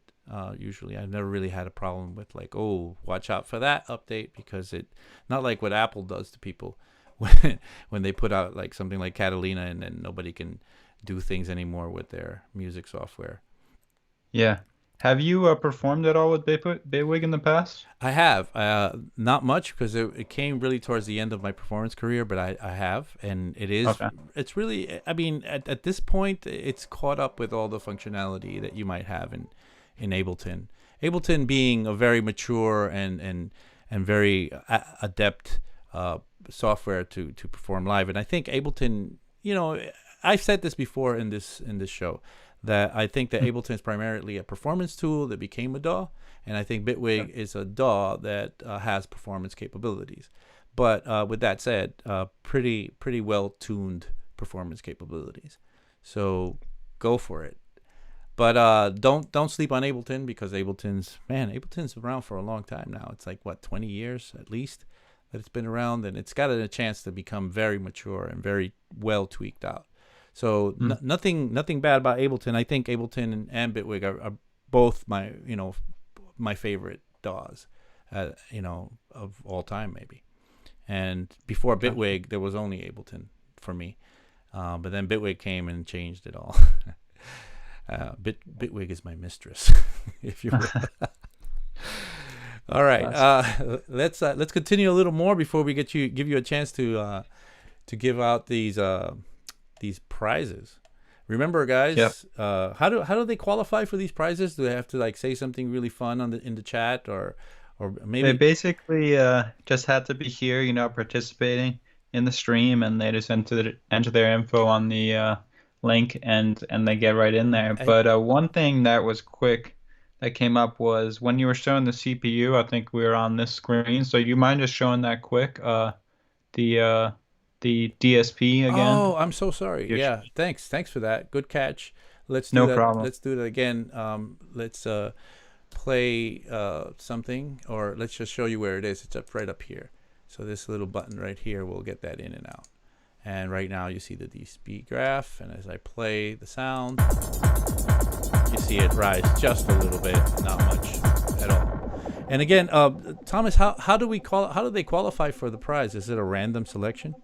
Usually, I've never really had a problem with like, oh, watch out for that update, because not like what Apple does to people when they put out like something like Catalina and then nobody can do things anymore with their music software. Yeah. Have you performed at all with Bitwig in the past? I have. Not much, because it came really towards the end of my performance career, but I have, and it is. Okay. It's really, I mean, at this point, it's caught up with all the functionality that you might have in Ableton. Ableton being a very mature and very adept software to perform live, and I think Ableton, I've said this before in this show, that I think that Ableton is primarily a performance tool that became a DAW, and I think Bitwig is a DAW that has performance capabilities. But with that said, pretty well tuned performance capabilities. So go for it. But don't sleep on Ableton, because Ableton's around for a long time now. It's like 20 years at least that it's been around, and it's got a chance to become very mature and very well tweaked out. So nothing bad about Ableton. I think Ableton and Bitwig are both my favorite DAWs, of all time maybe. And before Bitwig, there was only Ableton for me, but then Bitwig came and changed it all. Bitwig is my mistress, if you will. All right, let's continue a little more before we give you a chance to give out these prizes. Remember, Yep. guys, how do they qualify for these prizes? Do they have to like say something really fun on the in the chat, or They maybe? basically just had to be here, participating in the stream, and they just enter their info on the link, and they get right in there. I, But one thing that was quick that came up was when you were showing the CPU. I think we were on this screen, so you mind just showing that quick, the uh, the DSP again? oh, I'm so sorry. Your Yeah, thanks for that. Good catch. Let's do No that. problem. Let's do that again. Let's play something, or let's just show you where it is. It's up right up here. So this little button right here will get that in and out. And right now you see the DSP graph, and as I play the sound, you see it rise just a little bit, not much at all. And again, Thomas, how do they qualify for the prize? Is it a random selection?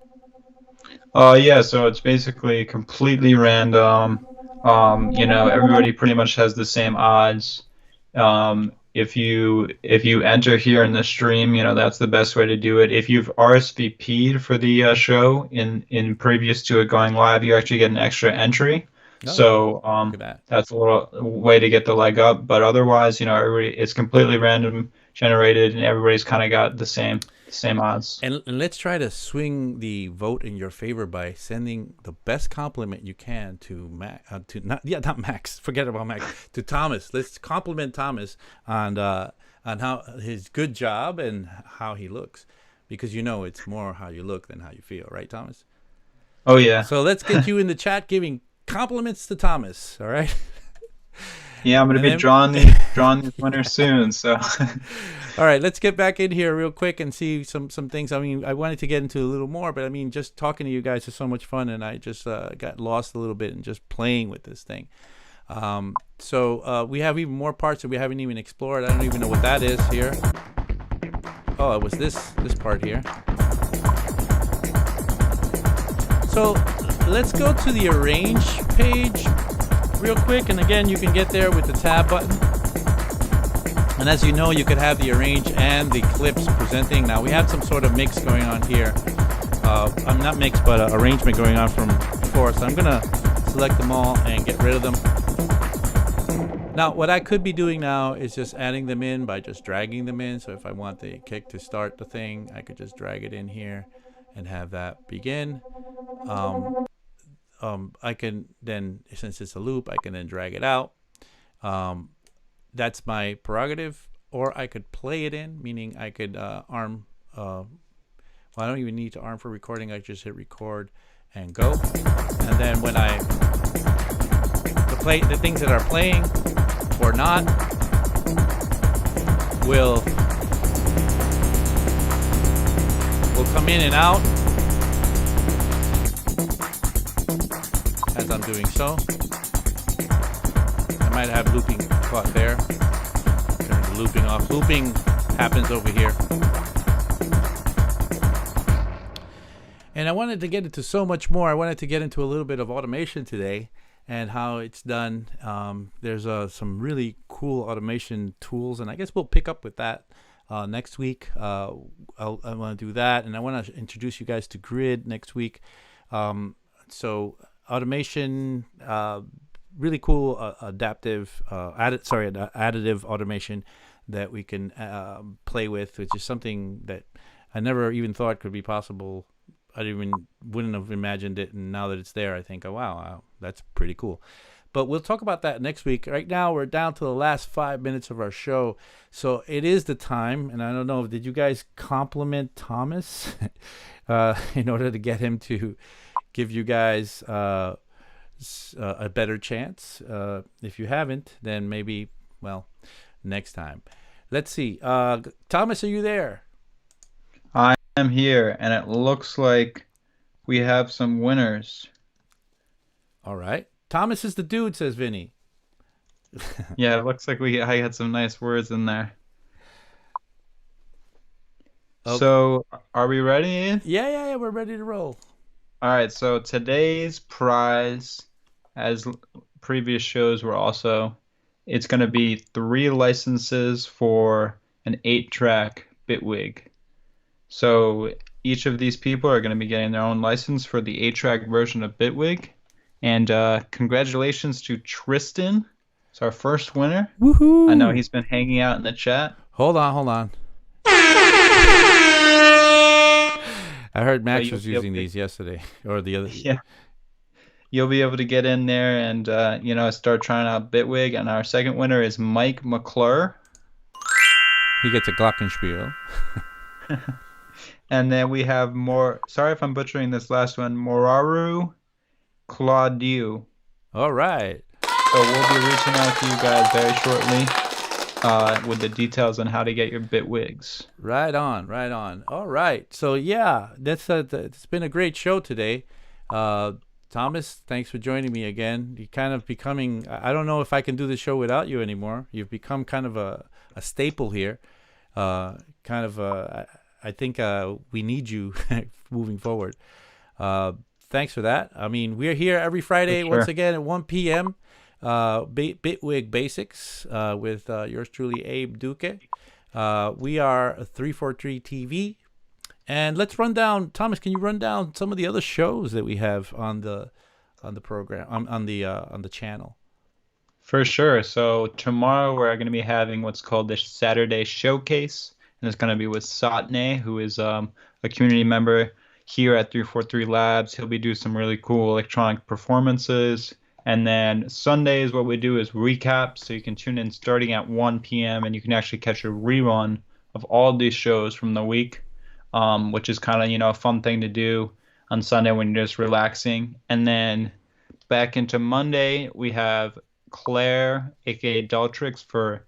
Yeah, so it's basically completely random. Everybody pretty much has the same odds. If you enter here in the stream, that's the best way to do it. If you've RSVP'd for the show in previous to it going live, you actually get an extra entry. No, So look at that. that's a little way to get the leg up. But otherwise, everybody it's completely random generated, and everybody's kind of got the same odds. And let's try to swing the vote in your favor by sending the best compliment you can to Max. Not Max. Forget about Max. To Thomas. Let's compliment Thomas on how his good job and how he looks, because it's more how you look than how you feel, right, Thomas? Oh yeah. So let's get you in the chat giving compliments to Thomas. All right. Yeah, I'm gonna And be then drawing these winners soon. So, all right, let's get back in here real quick and see some things. I mean, I wanted to get into a little more, but I mean, just talking to you guys is so much fun, and I just got lost a little bit in just playing with this thing. So we have even more parts that we haven't even explored. I don't even know what that is here. Oh, it was this part here. So let's go to the arrange page real quick, and again, you can get there with the tab button. And as you know, you could have the arrange and the clips presenting. Now we have some sort of mix going on here. I'm not mix, but arrangement going on from before. So I'm gonna select them all and get rid of them. Now what I could be doing now is just adding them in by just dragging them in. So if I want the kick to start the thing, I could just drag it in here and have that begin. I can then, since it's a loop, I can then drag it out. That's my prerogative. Or I could play it in, meaning I could arm. Well, I don't even need to arm for recording. I just hit record and go. And then when the things that are playing or not will come in and out as I'm doing so. I might have looping caught there. Turn the looping off. Looping happens over here. And I wanted to get into so much more. I wanted to get into a little bit of automation today and how it's done. There's some really cool automation tools, and I guess we'll pick up with that next week. I want to do that, and I want to introduce you guys to Grid next week. So automation, really cool adaptive, additive automation that we can play with, which is something that I never even thought could be possible. Wouldn't have imagined it, and now that it's there, I think, oh wow, that's pretty cool. But we'll talk about that next week. Right now, we're down to the last 5 minutes of our show, so it is the time. And I don't know, did you guys compliment Thomas in order to get him to give you guys a better chance? If you haven't, then maybe, well, next time. Let's see. Thomas, are you there? I am here, and it looks like we have some winners. All right. Thomas is the dude, says Vinny. Yeah, it looks like I had some nice words in there. Okay. So, are we ready, Ian? Yeah, we're ready to roll. All right, so today's prize, as previous shows were also, it's going to be 3 licenses for an 8-track Bitwig. So each of these people are going to be getting their own license for the 8-track version of Bitwig. And congratulations to Tristan. It's our first winner. I know Woohoo! he's been hanging out in the chat. Hold on, hold on. I heard But Max you'll was be able using to, these yesterday or the other. yeah, you'll be able to get in there and start trying out Bitwig. And our second winner is Mike McClure. He gets a Glockenspiel. And then we have more. Sorry if I'm butchering this last one. Moraru Claudiu. All right. So we'll be reaching out to you guys very shortly with the details on how to get your Bitwigs. Right on, right on. All right. So yeah, it's been a great show today. Thomas, thanks for joining me again. You're kind of becoming, I don't know if I can do the show without you anymore. You've become kind of a staple here. I think we need you moving forward. Thanks for that. I mean, we're here every Friday, For once sure. again at 1 p.m. Bitwig Basics with yours truly, Abe Duque. We are 343 TV. And let's run down, Thomas, can you run down some of the other shows that we have on the program, on the channel? For sure. So tomorrow we're going to be having what's called the Saturday Showcase, and it's going to be with Satne, who is a community member here at 343 Labs. He'll be doing some really cool electronic performances. And then Sundays, what we do is recap, so you can tune in starting at 1 p.m. and you can actually catch a rerun of all these shows from the week, which is kind of, a fun thing to do on Sunday when you're just relaxing. And then back into Monday, we have Claire, aka dolltr, for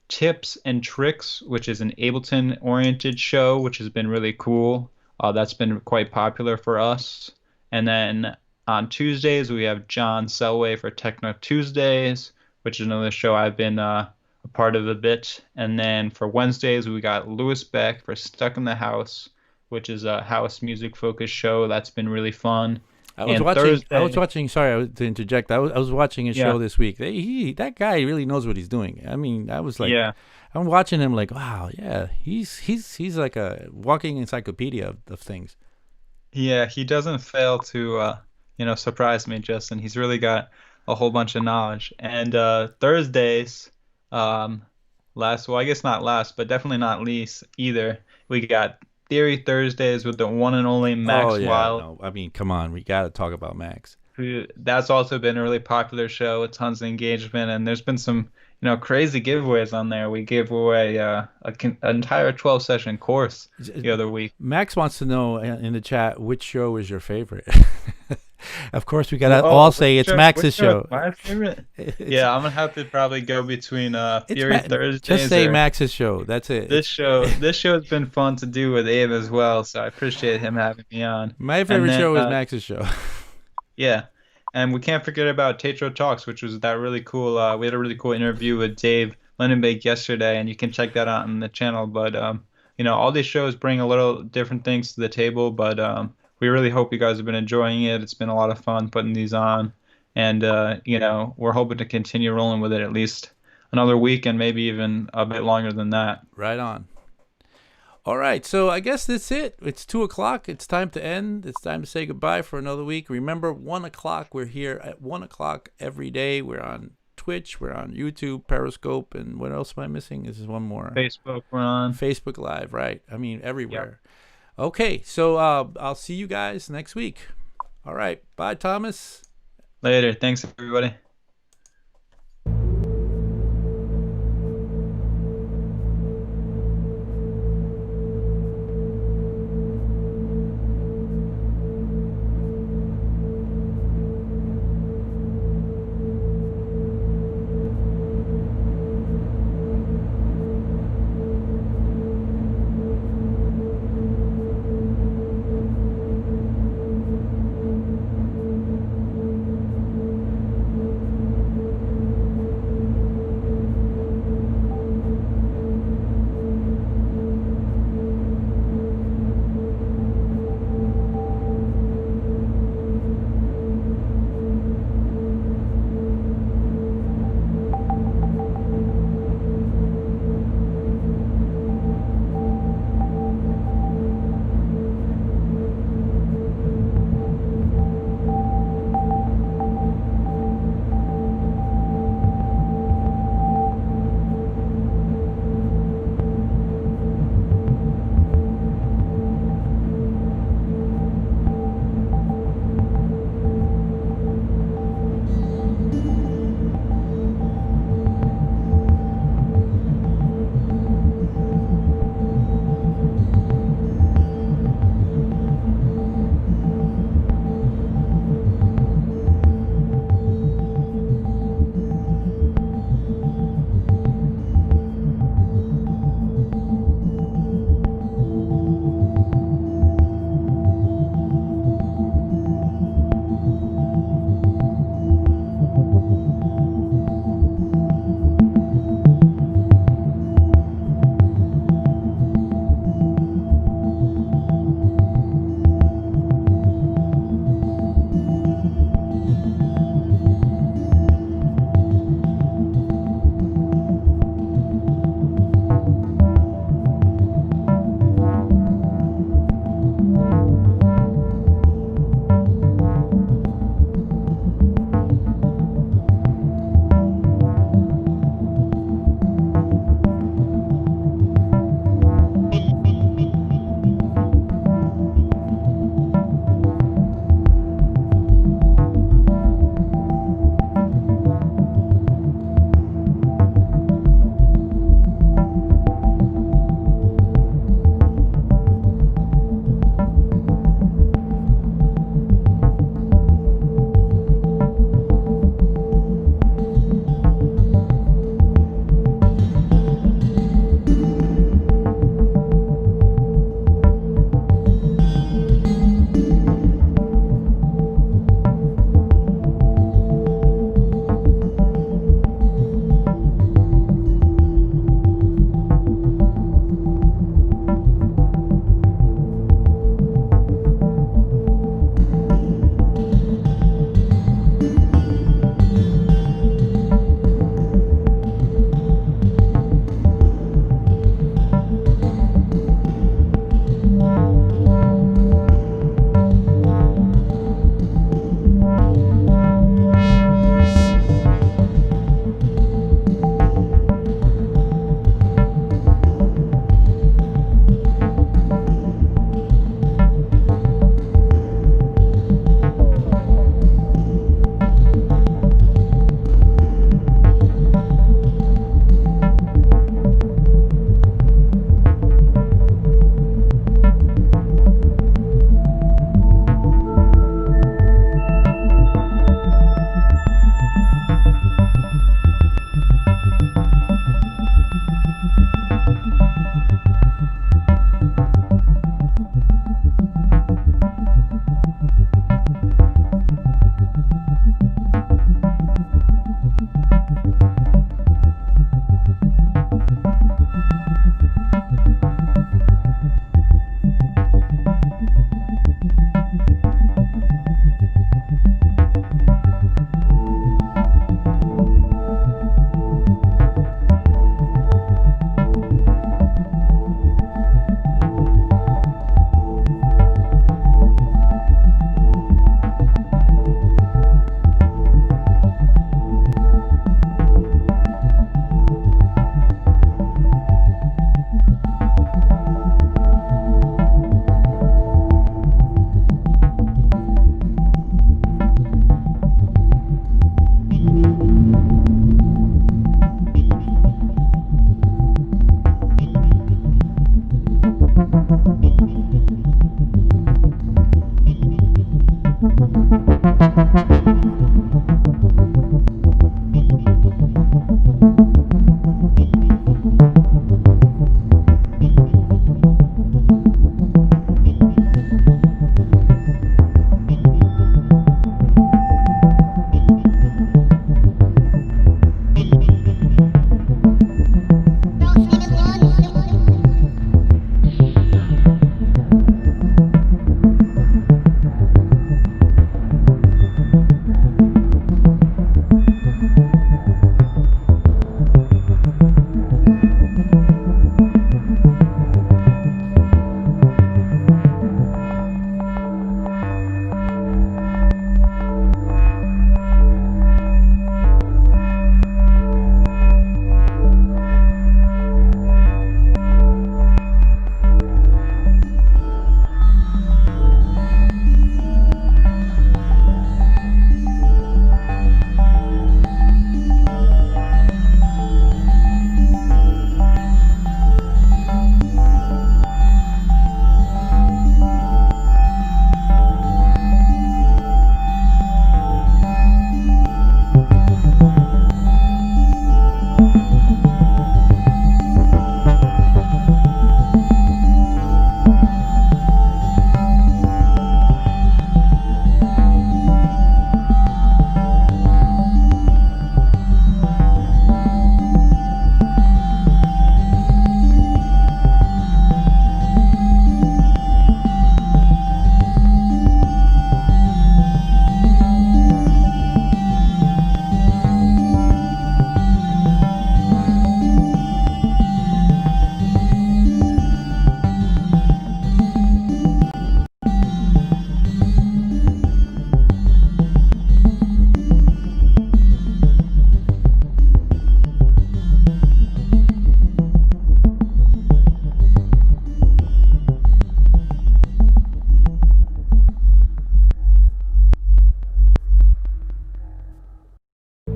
Tips and Tricks, which is an Ableton-oriented show, which has been really cool. That's been quite popular for us. And then on Tuesdays, we have John Selway for Techno Tuesdays, which is another show I've been a part of a bit. And then for Wednesdays, we got Lewis Beck for Stuck in the House, which is a house music focused show. That's been really fun. I was And watching. I was Thursday, watching. Sorry, to interject. I was watching a yeah, show this week. That guy really knows what he's doing. I mean, I was like, yeah. I'm watching him like, wow, yeah, he's like a walking encyclopedia of things. Yeah, he doesn't fail to surprise me, Justin. He's really got a whole bunch of knowledge. And Thursdays, um, last, well, I guess not last, but definitely not least either. We got Theory Thursdays with the one and only Oh Max yeah, Wild. no, I mean, come on, we got to talk about Max. That's also been a really popular show with tons of engagement, and there's been some, crazy giveaways on there. We gave away an entire 12 session course the other week. Max wants to know in the chat which show is your favorite. Of course, we gotta Oh, all say it's Max's which show is show. my favorite? It's, Yeah, I'm gonna have to probably go between it's Fury just Thursdays say or Max's show. That's it. this show. This show has been fun to do with Abe as well, so I appreciate him having me on. My And favorite then show is Max's show. yeah, and we can't forget about TAETRO Talks, which was that really cool. We had a really cool interview with Dave Lindenbeck yesterday, and you can check that out on the channel. But all these shows bring a little different things to the table, but we really hope you guys have been enjoying it. It's been a lot of fun putting these on, and we're hoping to continue rolling with it at least another week and maybe even a bit longer than that. Right on. All right, so I guess that's it. It's 2:00. It's time to end. It's time to say goodbye for another week. Remember, 1:00. We're here at 1:00 every day. We're on Twitch. We're on YouTube, Periscope, and what else am I missing? This is one more. Facebook, we're on. Facebook Live, right? I mean, Yep. everywhere. Okay, so I'll see you guys next week. All right, bye, Thomas. Later. Thanks, everybody.